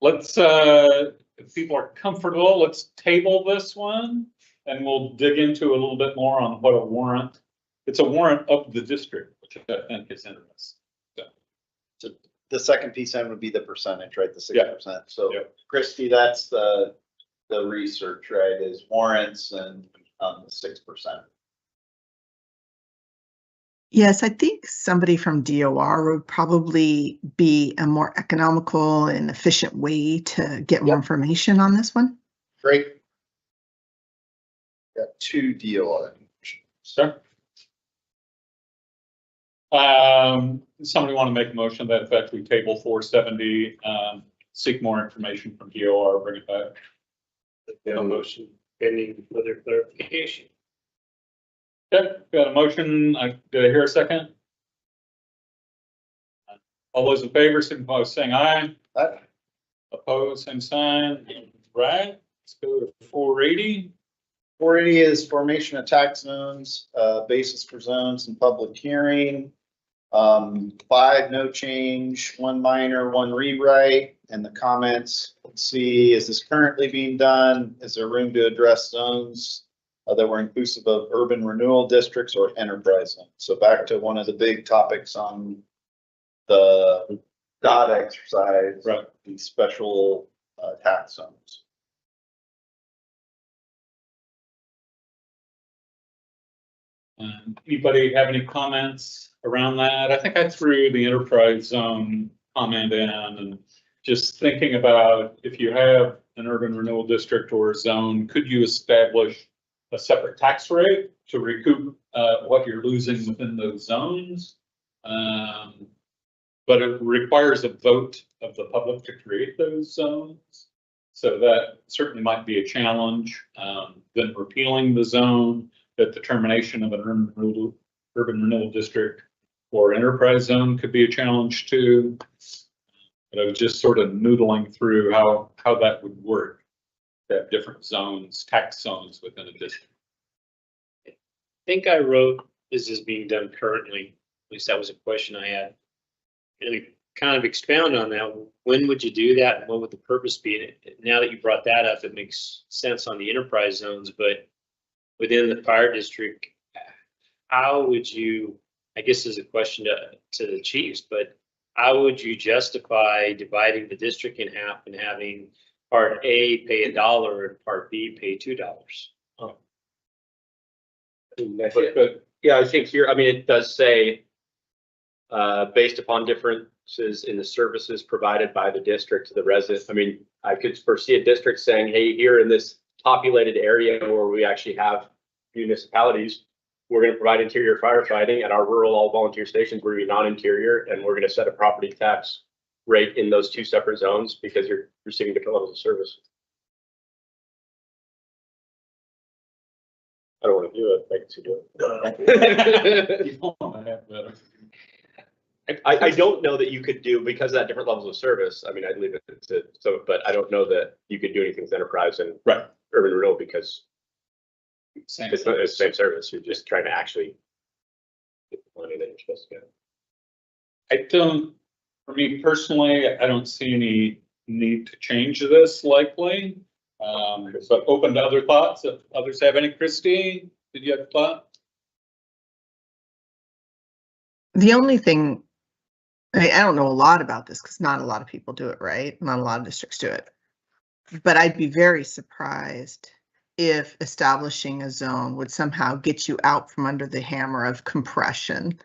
Let's, if people are comfortable, let's table this one and we'll dig into a little bit more on what a warrant. It's a warrant of the district, which I think is interesting. The second piece then would be the percentage, right? The Yeah. 6%. So Yeah. Christie, that's the research, right? Is warrants and the 6%. Yes, I think somebody from DOR would probably be a more economical and efficient way to get more information on this one. Great. Got 2 DOR. Sir? Somebody want to make a motion that effect we table 470, seek more information from DOR, bring it back. No motion pending further clarification. Okay, got a motion. Did I hear a second? All those in favor, signify by saying aye. Aye. Opposed, same sign. Right, let's go to 480. 480 is formation of tax zones, basis for zones and public hearing. 5, no change, 1 minor, 1 rewrite, and the comments. Let's see, is this currently being done? Is there room to address zones that were inclusive of urban renewal districts or enterprise zones? So back to one of the big topics on the dot exercise, Right. the special tax zones. Anybody have any comments around that? I think I threw the enterprise zone comment in and just thinking about if you have an urban renewal district or a zone, could you establish a separate tax rate to recoup what you're losing within those zones? But it requires a vote of the public to create those zones. So that certainly might be a challenge. Then repealing the zone at the termination of an urban renewal district or enterprise zone could be a challenge too. But I was just sort of noodling through how that would work. To have different zones, tax zones within a district. I think I wrote, this is being done currently, at least that was a question I had. And to kind of expound on that, when would you do that and what would the purpose be? And now that you brought that up, it makes sense on the enterprise zones, but within the fire district, how would you, I guess this is a question to the chiefs, but how would you justify dividing the district in half and having part A pay $1 and part B pay $2? But yeah, I think here, I mean, it does say, based upon differences in the services provided by the district to the residents. I mean, I could foresee a district saying, hey, here in this populated area where we actually have municipalities, we're going to provide interior firefighting at our rural all volunteer stations. We're going to be non-interior, and we're going to set a property tax rate in those 2 separate zones because you're receiving different levels of service. I don't want to do it. I can see do it. I don't know that you could do, because of that different levels of service. I mean, I'd leave it to, so, but I don't know that you could do anything with enterprise and Right. urban renewal because Same. it's not, it's the same service. You're just trying to actually get the money that you're supposed to get. I don't, for me personally, I don't see any need to change this likely. But open to other thoughts. If others have any. Christie, did you have a thought? The only thing, I don't know a lot about this because not a lot of people do it, right? Not a lot of districts do it. But I'd be very surprised if establishing a zone would somehow get you out from under the hammer of compression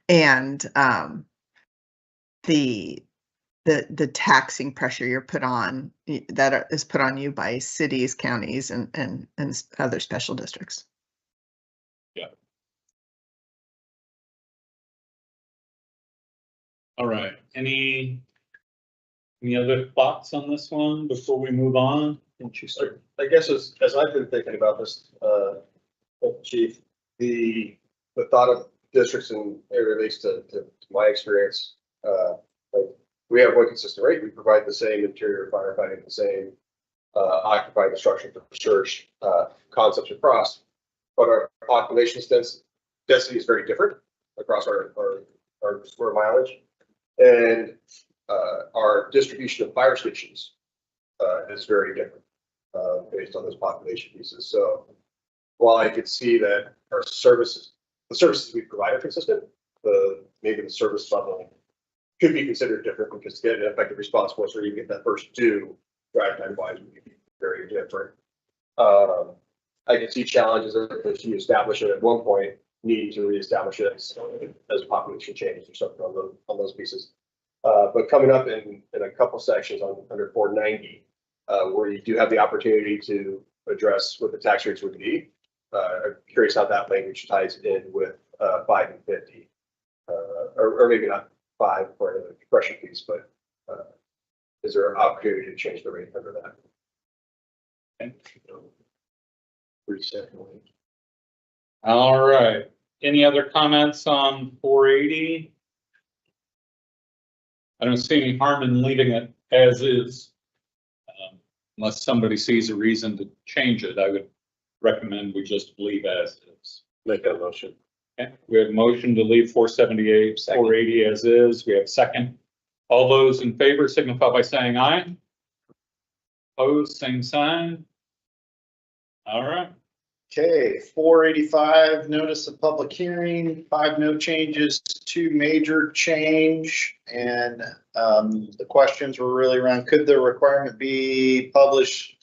and the taxing pressure you're put on is put on you by cities, counties, and other special districts. Yeah. All right. Any other thoughts on this one before we move on? Interesting. I guess as I've been thinking about this, Chief, the thought of districts and it relates to my experience, like we have one consistent rate, we provide the same interior firefighting, the same occupied instruction for search, concepts across, but our population density is very different across our square mileage. And our distribution of fire stations is very different based on those population pieces. So while I could see that our services, the services we provide are consistent, maybe the service level could be considered different because getting an effective response force or you get that first due drive time wise would be very different. I can see challenges if you establish it at one point, needing to reestablish it as population changes or something on those pieces. But coming up in a couple sections under 490, where you do have the opportunity to address what the tax rates would be. I'm curious how that language ties in with 5 and 50, or maybe not 5 for the compression piece, but is there an opportunity to change the rate under that? All right. Any other comments on 480? I don't see any harm in leaving it as is. Unless somebody sees a reason to change it, I would recommend we just leave as is. Make that motion. Okay, we have a motion to leave 478, 480 as is. We have a second. All those in favor signify by saying aye. Opposed, same sign. All right. Okay, 485, notice of public hearing, 5 no changes, 2 major change. And the questions were really around, could the requirement be published,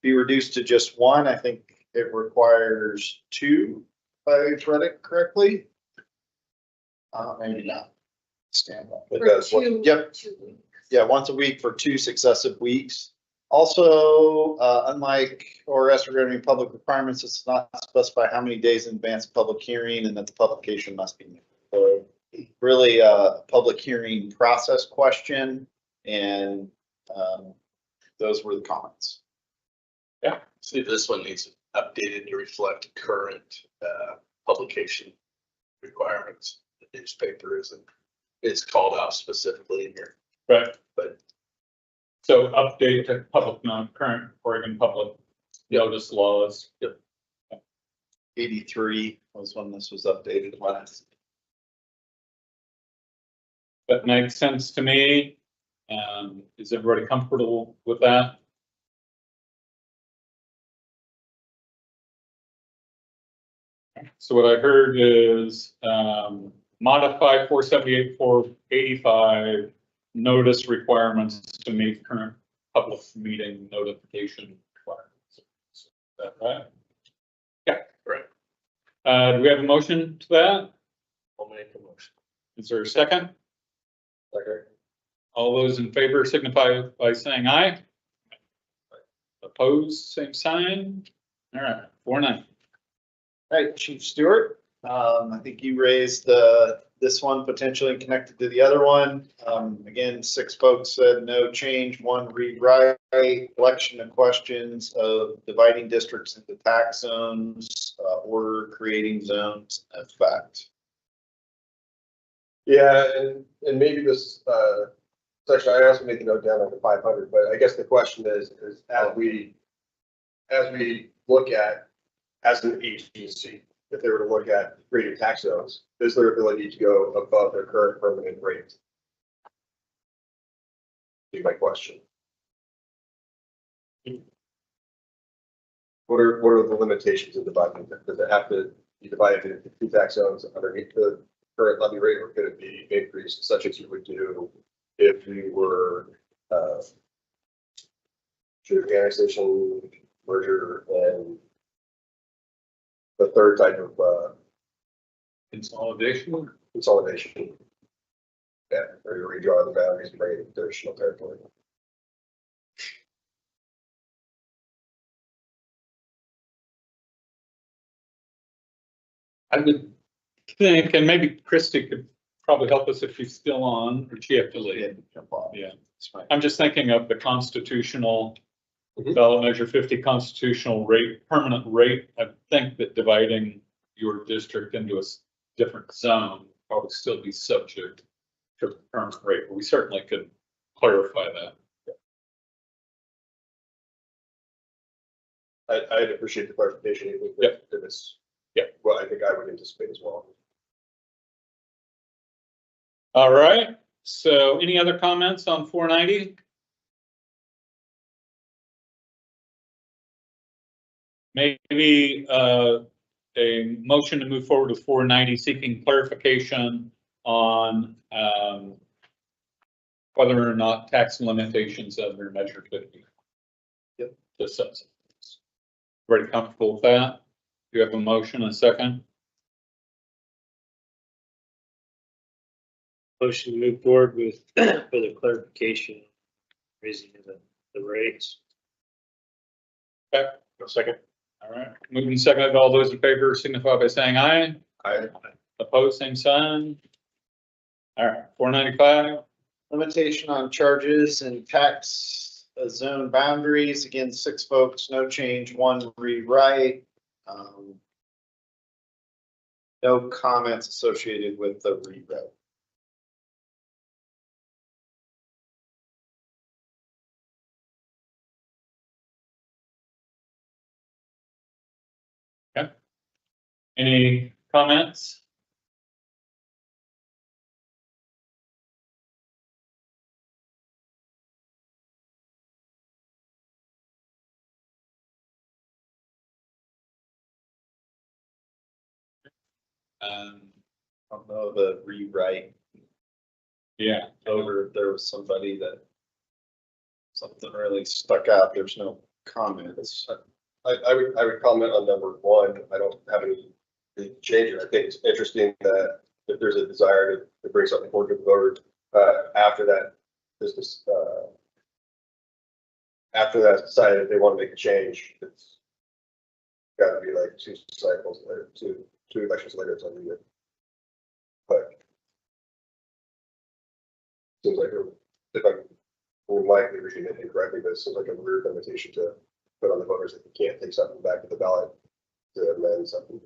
be reduced to just 1? I think it requires 2, if I read it correctly. Maybe not. Stand up. It does. Yep. 2 weeks. Yeah, once a week for 2 successive weeks. Also, unlike ORS regarding public requirements, it's not specify how many days in advance of public hearing and that the publication must be made. So really a public hearing process question, and those were the comments. Yeah. See, this one needs updated to reflect current publication requirements. The newspaper it's called out specifically in here. Right. But so update to public current Oregon public notice laws. Yep. 83 was when this was updated last. That makes sense to me. Is everybody comfortable with that? So what I heard is modify 478, 485 notice requirements to meet current public meeting notification requirements. Is that right? Yeah, right. Do we have a motion to that? I'll make a motion. Is there a second? Okay. All those in favor signify by saying aye. Opposed, same sign. All right, 4-9. All right, Chief Stewart, I think you raised this one potentially connected to the other one. Again, 6 folks said no change, 1 rewrite, collection of questions of dividing districts into tax zones, order creating zones, effect. Yeah, and maybe this section, I also make a note down on the 500, but I guess the question is as we look at, as an agency, if they were to look at creating tax zones, is their ability to go above their current permanent rate? Be my question. What are the limitations of dividing? Does it have to be divided into 2 tax zones underneath the current levy rate, or could it be increased such as you would do if you were annexation, merger, and the third type of Consolidation. consolidation? Yeah, or you redraw the boundaries and bring it to additional territory. I would think, and maybe Christie could probably help us if she's still on, or she have to leave. Jump off. Yeah. That's fine. I'm just thinking of the constitutional Ballot measure 50 constitutional rate, permanent rate. I think that dividing your district into a different zone would probably still be subject to the permanent rate, but we certainly could clarify that. I'd appreciate the clarification. If Yep. it's, Yep. well, I think I would anticipate as well. All right, so any other comments on 490? Maybe a motion to move forward with 490, seeking clarification on whether or not tax limitations under Measure 50. Yep. The subsidies. Everybody comfortable with that? Do you have a motion, a second? Motion to move forward with further clarification, raising the rates. Okay, A second. all right. Moving second, all those in favor signify by saying aye. I, Opposed, same sign. All right, 495. Limitation on charges and tax zone boundaries. Again, 6 folks, no change, 1 rewrite. No comments associated with the rewrite. Any comments? I don't know the rewrite Yeah, over, there was somebody that something really stuck out. There's no comments. I would comment on number 1. I don't have any change. I think it's interesting that if there's a desire to bring something forward to the voters, after that business, after that's decided, they want to make a change. It's got to be like 2 cycles later, two elections later, it's unneeded. But seems like, if I'm likely reading it incorrectly, but it seems like a weird limitation to put on the voters that you can't take something back to the ballot to amend something.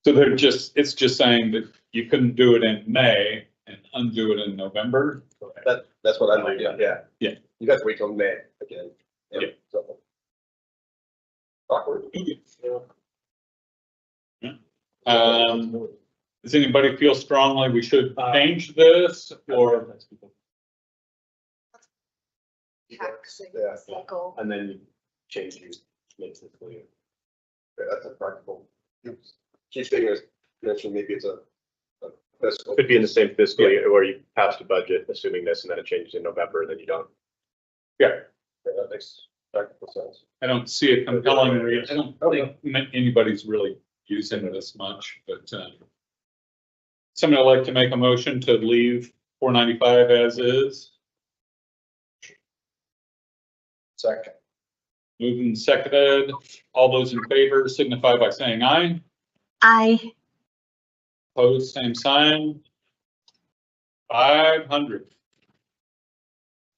so it's just saying that you couldn't do it in May and undo it in November. That's what I'm reading, yeah. Yeah. You got to wait till May again. Yeah. So. Awkward. Does anybody feel strongly we should change this or? Taxing Yeah. cycle. And then you change use, makes it clear. Yeah, that's a practical. Chief thing is, mentioned maybe it's a fiscal. Could be in the same fiscal year where you passed a budget, assuming this, and then it changes in November, and then you don't. Yeah, Yeah, that makes practical sense. I don't see a compelling reason. I don't think anybody's really using it as much, but somebody would like to make a motion to leave 495 as is. Second. Moved and seconded. All those in favor signify by saying aye. I, Opposed, same sign. 500.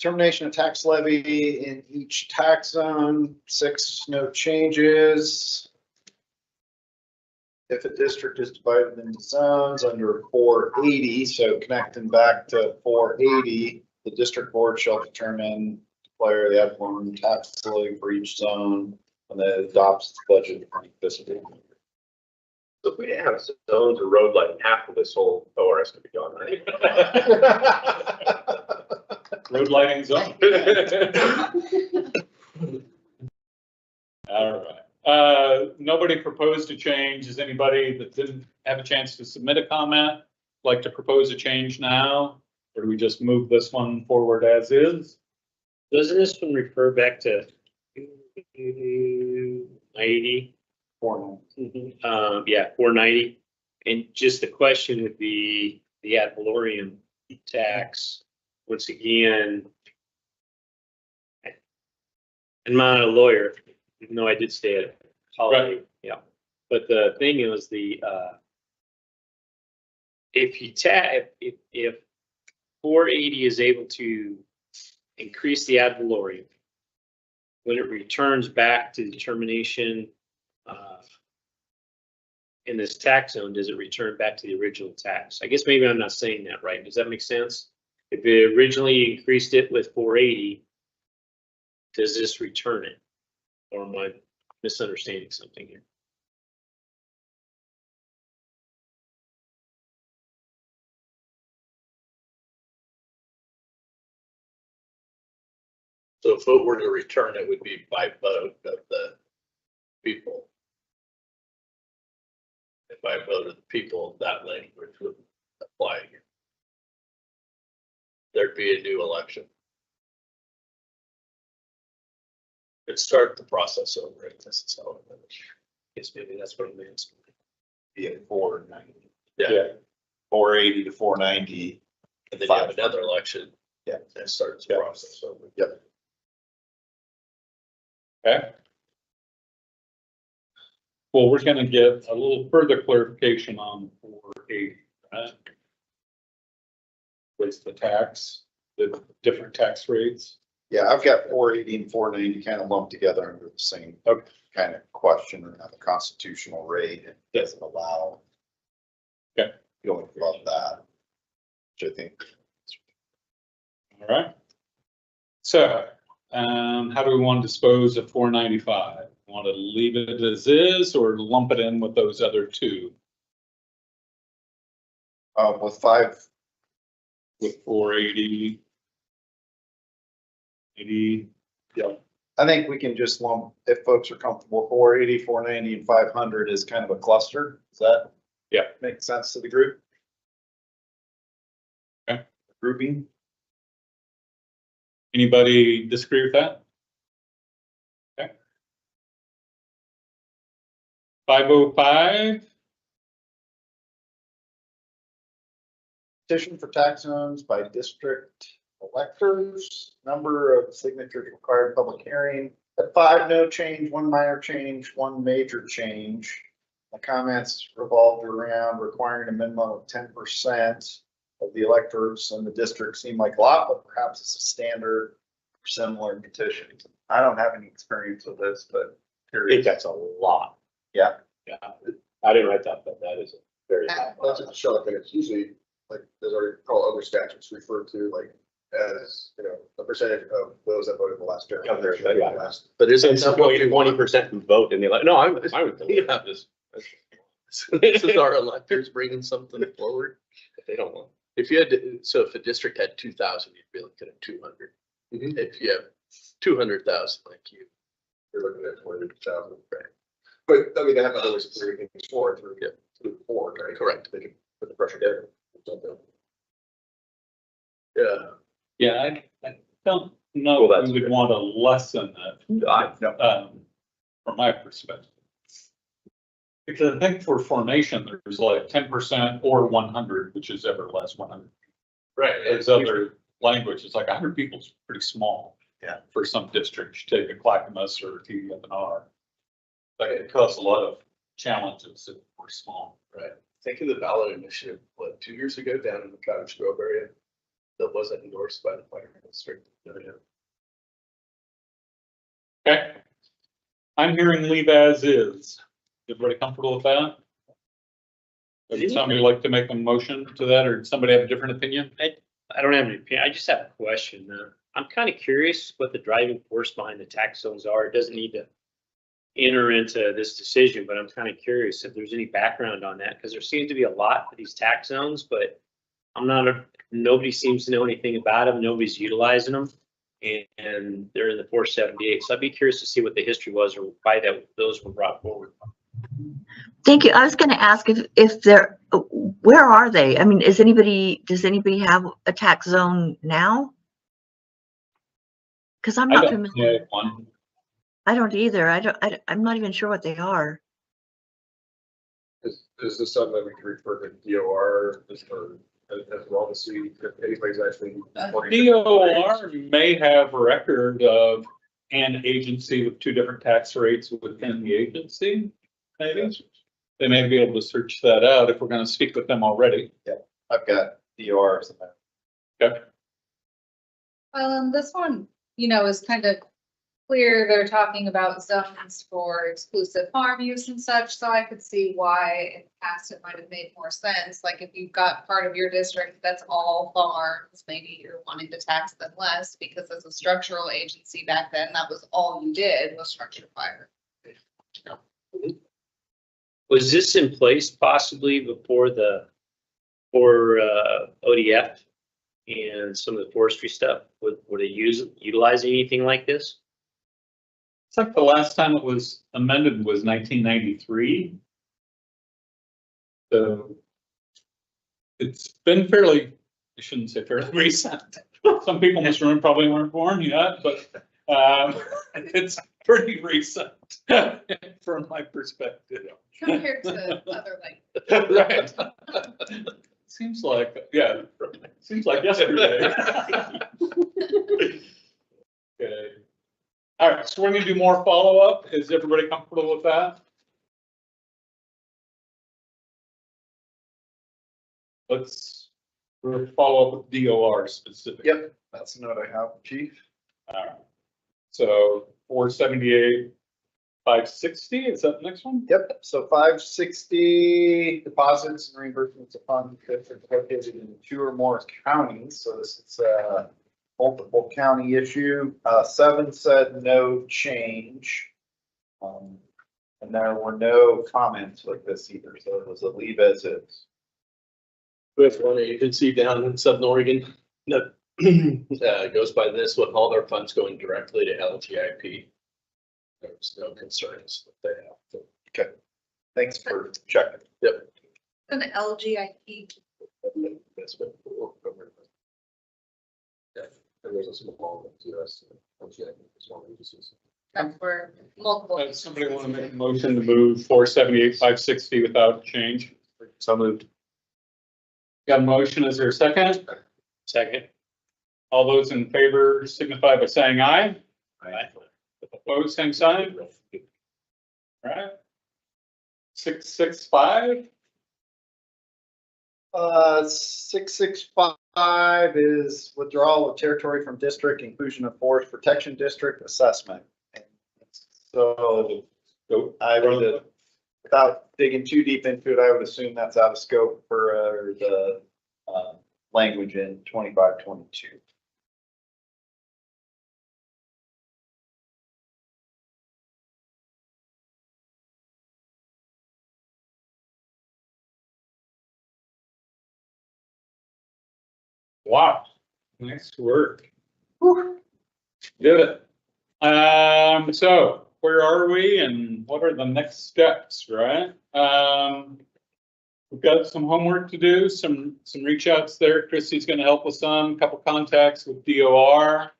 Termination of tax levy in each tax zone, 6, no changes. If a district is divided into zones under 480, so connecting back to 480, the district board shall determine, declare the ad valorem tax levy for each zone when it adopts the budget for the fiscal year. So if we didn't have zones or road lighting, half of this whole ORS could be gone, right? Road lighting zone. All right. Nobody proposed a change. Is anybody that didn't have a chance to submit a comment like to propose a change now? Or do we just move this one forward as is? Doesn't this one refer back to 90? 490. And just the question of the ad valorem tax, once again, I'm not a lawyer, even though I did stay at college. Right. Yeah. But the thing is if you if 480 is able to increase the ad valorem, when it returns back to determination in this tax zone, does it return back to the original tax? I guess maybe I'm not saying that right. Does that make sense? If it originally increased it with 480, does this return it? Or am I misunderstanding something here? So if it were to return, it would be by vote of the people. If I voted the people, that language would apply here. There'd be a new election. It'd start the process over. I guess it's how it is. Guess maybe that's what it means. Be at 490, Yeah, 480 to 490. and then you have another election. Yeah. And it starts the Yeah. process over. Yep. Okay. Well, we're gonna get a little further clarification on 480, right? What's the tax, the different tax rates? Yeah, I've got 480 and 490 kind of lumped together under the same kind of question around the constitutional rate. It doesn't allow. Okay. Going above that, which I think. All right. So, how do we want to dispose of 495? Want to leave it as is or lump it in with those other two? With 5, With 480? 80? yep. I think we can just lump, if folks are comfortable, 480, 490 and 500 is kind of a cluster. Does that? Yeah. Make sense to the group? Okay. Grouping? Anybody disagree with that? Okay. 505? Petition for tax zones by district electors, number of signatures required, public hearing. At 5, no change, 1 minor change, 1 major change. The comments revolved around requiring a minimum of 10% of the electors in the district. Seemed like a lot, but perhaps it's a standard for similar petitions. I don't have any experience with this, but I think that's a lot. yeah. Yeah, I didn't write that, but that is a very. Well, that's a shot thing. It's usually like, there's already all other statutes refer to like as, you know, a percentage of those that voted in the last term. Yeah, yeah. Last- But isn't And so that what we want? 20% who vote in the election. No, I'm fine with that. Yeah, this is our electors bringing something forward. If they don't want. If you had, so if a district had 2,000, you'd be looking at 200. If you have 200,000 like you. You're looking at 20,000. Right. But I mean, they have other ways of moving things forward through forward, right? Correct. They can put the pressure down. Yeah. Yeah, I don't know Well, if that's we would good. want to lessen it. From my perspective. Because I think for formation, there's like 10% or 100, which is ever less 100. Right. There's other language, it's like 100 people is pretty small. Yeah. For some districts, you take a Clackamas or a TDFNR. But it causes a lot of challenges if we're small. Right. Think of the ballot initiative, what, 2 years ago down in the Cottage Grove area that wasn't endorsed by the fire district. Okay. I'm hearing leave as is. Everybody comfortable with that? Would somebody like to make a motion to that, or somebody have a different opinion? I don't have any opinion. I just have a question. I'm kind of curious what the driving force behind the tax zones are. It doesn't need to enter into this decision, but I'm kind of curious if there's any background on that, because there seems to be a lot for these tax zones, but nobody seems to know anything about them. Nobody's utilizing them. And they're in the 478. So I'd be curious to see what the history was or why those were brought forward. Thank you. I was going to ask if they're, where are they? I mean, does anybody have a tax zone now? Because I'm I not don't familiar. know one. I don't either. I'm not even sure what they are. Is this something that we can refer to DOR as well to see if anybody's actually? DOR may have record of an agency with 2 different tax rates within the agency, maybe. they may be able to search that out if we're gonna speak with them already. I've got DORs. Okay. This one, is kind of clear. They're talking about zones for exclusive farm use and such, so I could see why in the past it might have made more sense. Like if you've got part of your district that's all farms, maybe you're wanting to tax them less because as a structural agency back then, that was all you did was structure fire. Was this in place possibly before ODF and some of the forestry stuff? Would it utilize anything like this? It's like the last time it was amended was 1993. So it's been fairly, I shouldn't say fairly recent. Some people in this room probably weren't born yet, but it's pretty recent from my perspective. Compared to other like. Right. Seems like, yeah, seems like yesterday. Okay. All right, so we're gonna do more follow-up. Is everybody comfortable with that? Let's follow up with DOR specific. Yep, that's the note I have, chief. All right. So 478, 560, is that the next one? Yep, so 560 deposits and reimbursements of funds that are located in 2 or more counties. So this is a multiple county issue. 7 said no change. And there were no comments with this either, so it was a leave as is. We have one agency down in Southern Oregon that goes by this with all their funds going directly to LTIP. There's no concerns that they have. Okay, thanks for checking. Yep. An LGIP. That's been covered. Yeah, and there's a small US LTIP, small agencies. That's where multiple. Does somebody want to make a motion to move 478, 560 without change? So moved. Got a motion, is there a second? Second. All those in favor signify by saying aye. Aye. Opposed, same sign. All right. 665, 665 is withdrawal of territory from district, inclusion of forest protection district assessment. So I would, without digging too deep into it, I would assume that's out of scope for the language in 2522. wow, nice work. Did it. So where are we and what are the next steps, right? We've got some homework to do, some reach outs there. Christy's gonna help with some, couple contacts with DOR.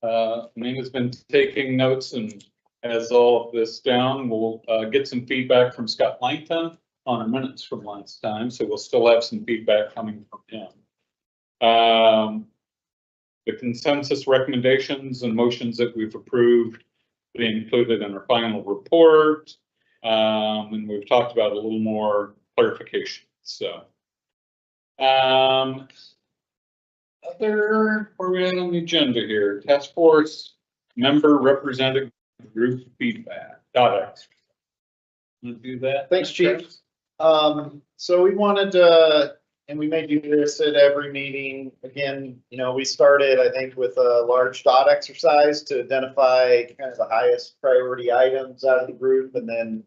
Amanda's been taking notes and has all of this down. We'll get some feedback from Scott Langton on our minutes from last time, so we'll still have some feedback coming from him. The consensus recommendations and motions that we've approved be included in our final report. And we've talked about a little more clarification, so. Other, where are we at on the agenda here? Task force member representative group feedback. Want to do that? Thanks, Chief. So we wanted to, and we may do this at every meeting. Again, we started, I think, with a large dot exercise to identify kind of the highest priority items out of the group, and then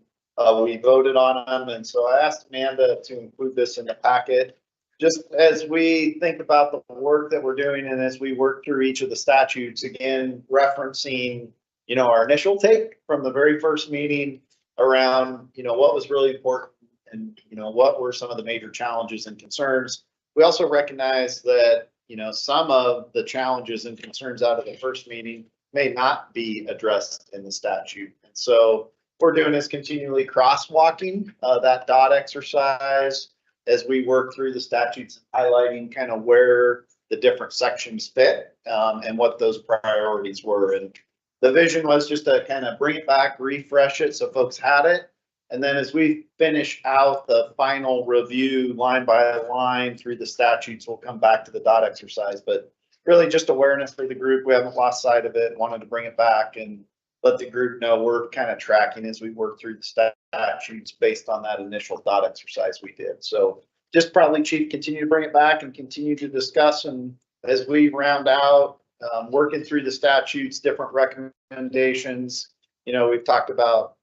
we voted on them. And so I asked Amanda to include this in the packet. Just as we think about the work that we're doing and as we work through each of the statutes, again, referencing, our initial take from the very first meeting around, what was really important and, what were some of the major challenges and concerns. We also recognize that, some of the challenges and concerns out of the first meeting may not be addressed in the statute. And so what we're doing is continually crosswalking that dot exercise as we work through the statutes, highlighting kind of where the different sections fit and what those priorities were. And the vision was just to kind of bring it back, refresh it so folks had it, And then as we finish out the final review line by line through the statutes, we'll come back to the dot exercise, but really just awareness for the group. We haven't lost sight of it, wanted to bring it back and let the group know we're kind of tracking as we work through the statutes based on that initial dot exercise we did. So just probably, Chief, continue to bring it back and continue to discuss. And as we round out, working through the statutes, different recommendations, we've talked about,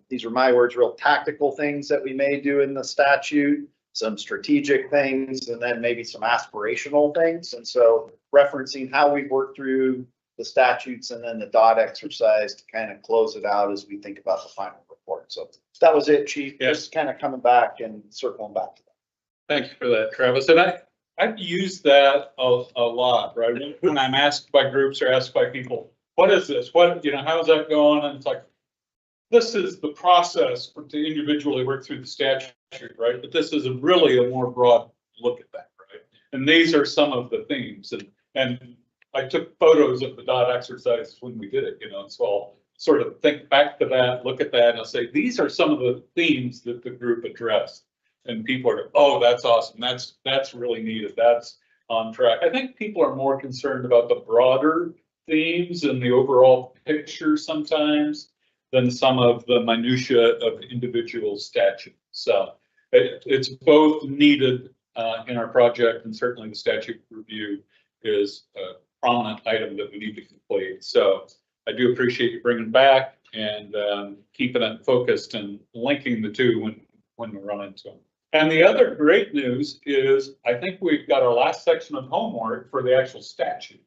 these are my words, real tactical things that we may do in the statute, some strategic things, and then maybe some aspirational things. And so referencing how we work through the statutes and then the dot exercise to kind of close it out as we think about the final report. So that was it, Chief. Yeah. Just kind of coming back and circling back to that. Thank you for that, Travis. And I've used that a lot, right? When I'm asked by groups or asked by people, what is this? How's that going? And it's like, this is the process to individually work through the statute, right? But this is really a more broad look at that, right? And these are some of the themes. And I took photos of the dot exercises when we did it, so I'll sort of think back to that, look at that, and I'll say, these are some of the themes that the group addressed. And people are, oh, that's awesome. That's really needed. That's on track. I think people are more concerned about the broader themes and the overall picture sometimes than some of the minutia of individual statutes. So it's both needed in our project, and certainly the statute review is a prominent item that we need to complete. So I do appreciate you bringing back and keeping it focused and linking the two when we run into them. And the other great news is I think we've got our last section of homework for the actual statute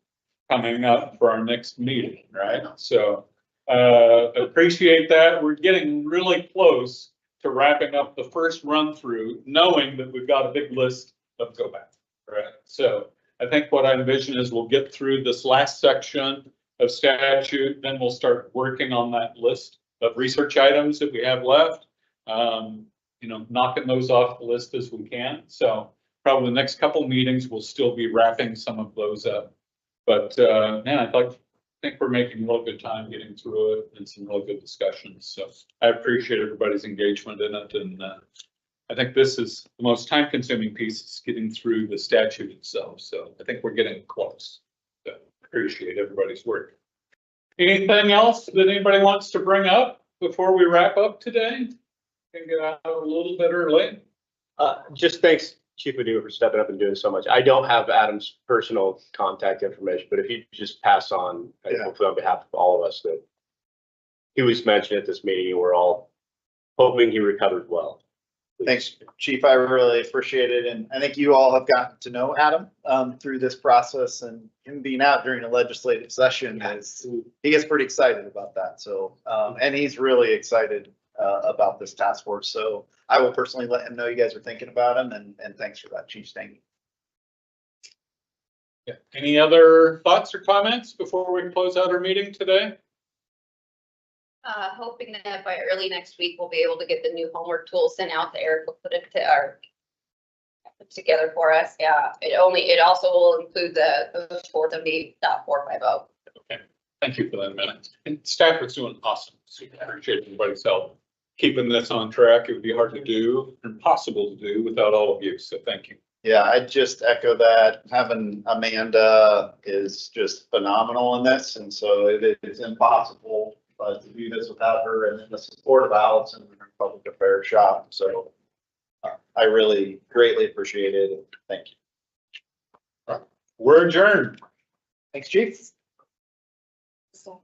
coming up for our next meeting, right? So appreciate that. We're getting really close to wrapping up the first run through, knowing that we've got a big list of go back, right? So I think what I envision is we'll get through this last section of statute, then we'll start working on that list of research items that we have left. Knocking those off the list as we can. So probably the next couple meetings, we'll still be wrapping some of those up. But man, I think we're making real good time getting through it and some really good discussions. So I appreciate everybody's engagement in it. And I think this is the most time consuming piece, is getting through the statute itself. So I think we're getting close. So appreciate everybody's work. Anything else that anybody wants to bring up before we wrap up today? Can get out a little bit early. Just thanks, Chief Adu, for stepping up and doing so much. I don't have Adam's personal contact information, but if you just pass on, hopefully on behalf of all of us, that he was mentioned at this meeting, and we're all hoping he recovered well. Thanks, Chief. I really appreciate it. And I think you all have gotten to know Adam through this process, and him being out during a legislative session he gets pretty excited about that. So, and he's really excited about this task force. So I will personally let him know you guys are thinking about him, and thanks for that, Chief. Thank you. Yeah. Any other thoughts or comments before we close out our meeting today? Hoping that by early next week, we'll be able to get the new homework tool sent out there. We'll put it together for us. Yeah, it also will include the 470.450. Okay, thank you for that, Amanda. And staff is doing awesome. Super appreciate everybody's help keeping this on track. It would be hard to do, impossible to do without all of you. So thank you. Yeah, I just echo that. Having Amanda is just phenomenal in this, and so it is impossible to do this without her and then the support of Alex and her public affairs shop. So I really greatly appreciate it. Thank you. We're adjourned. Thanks, Chief. So,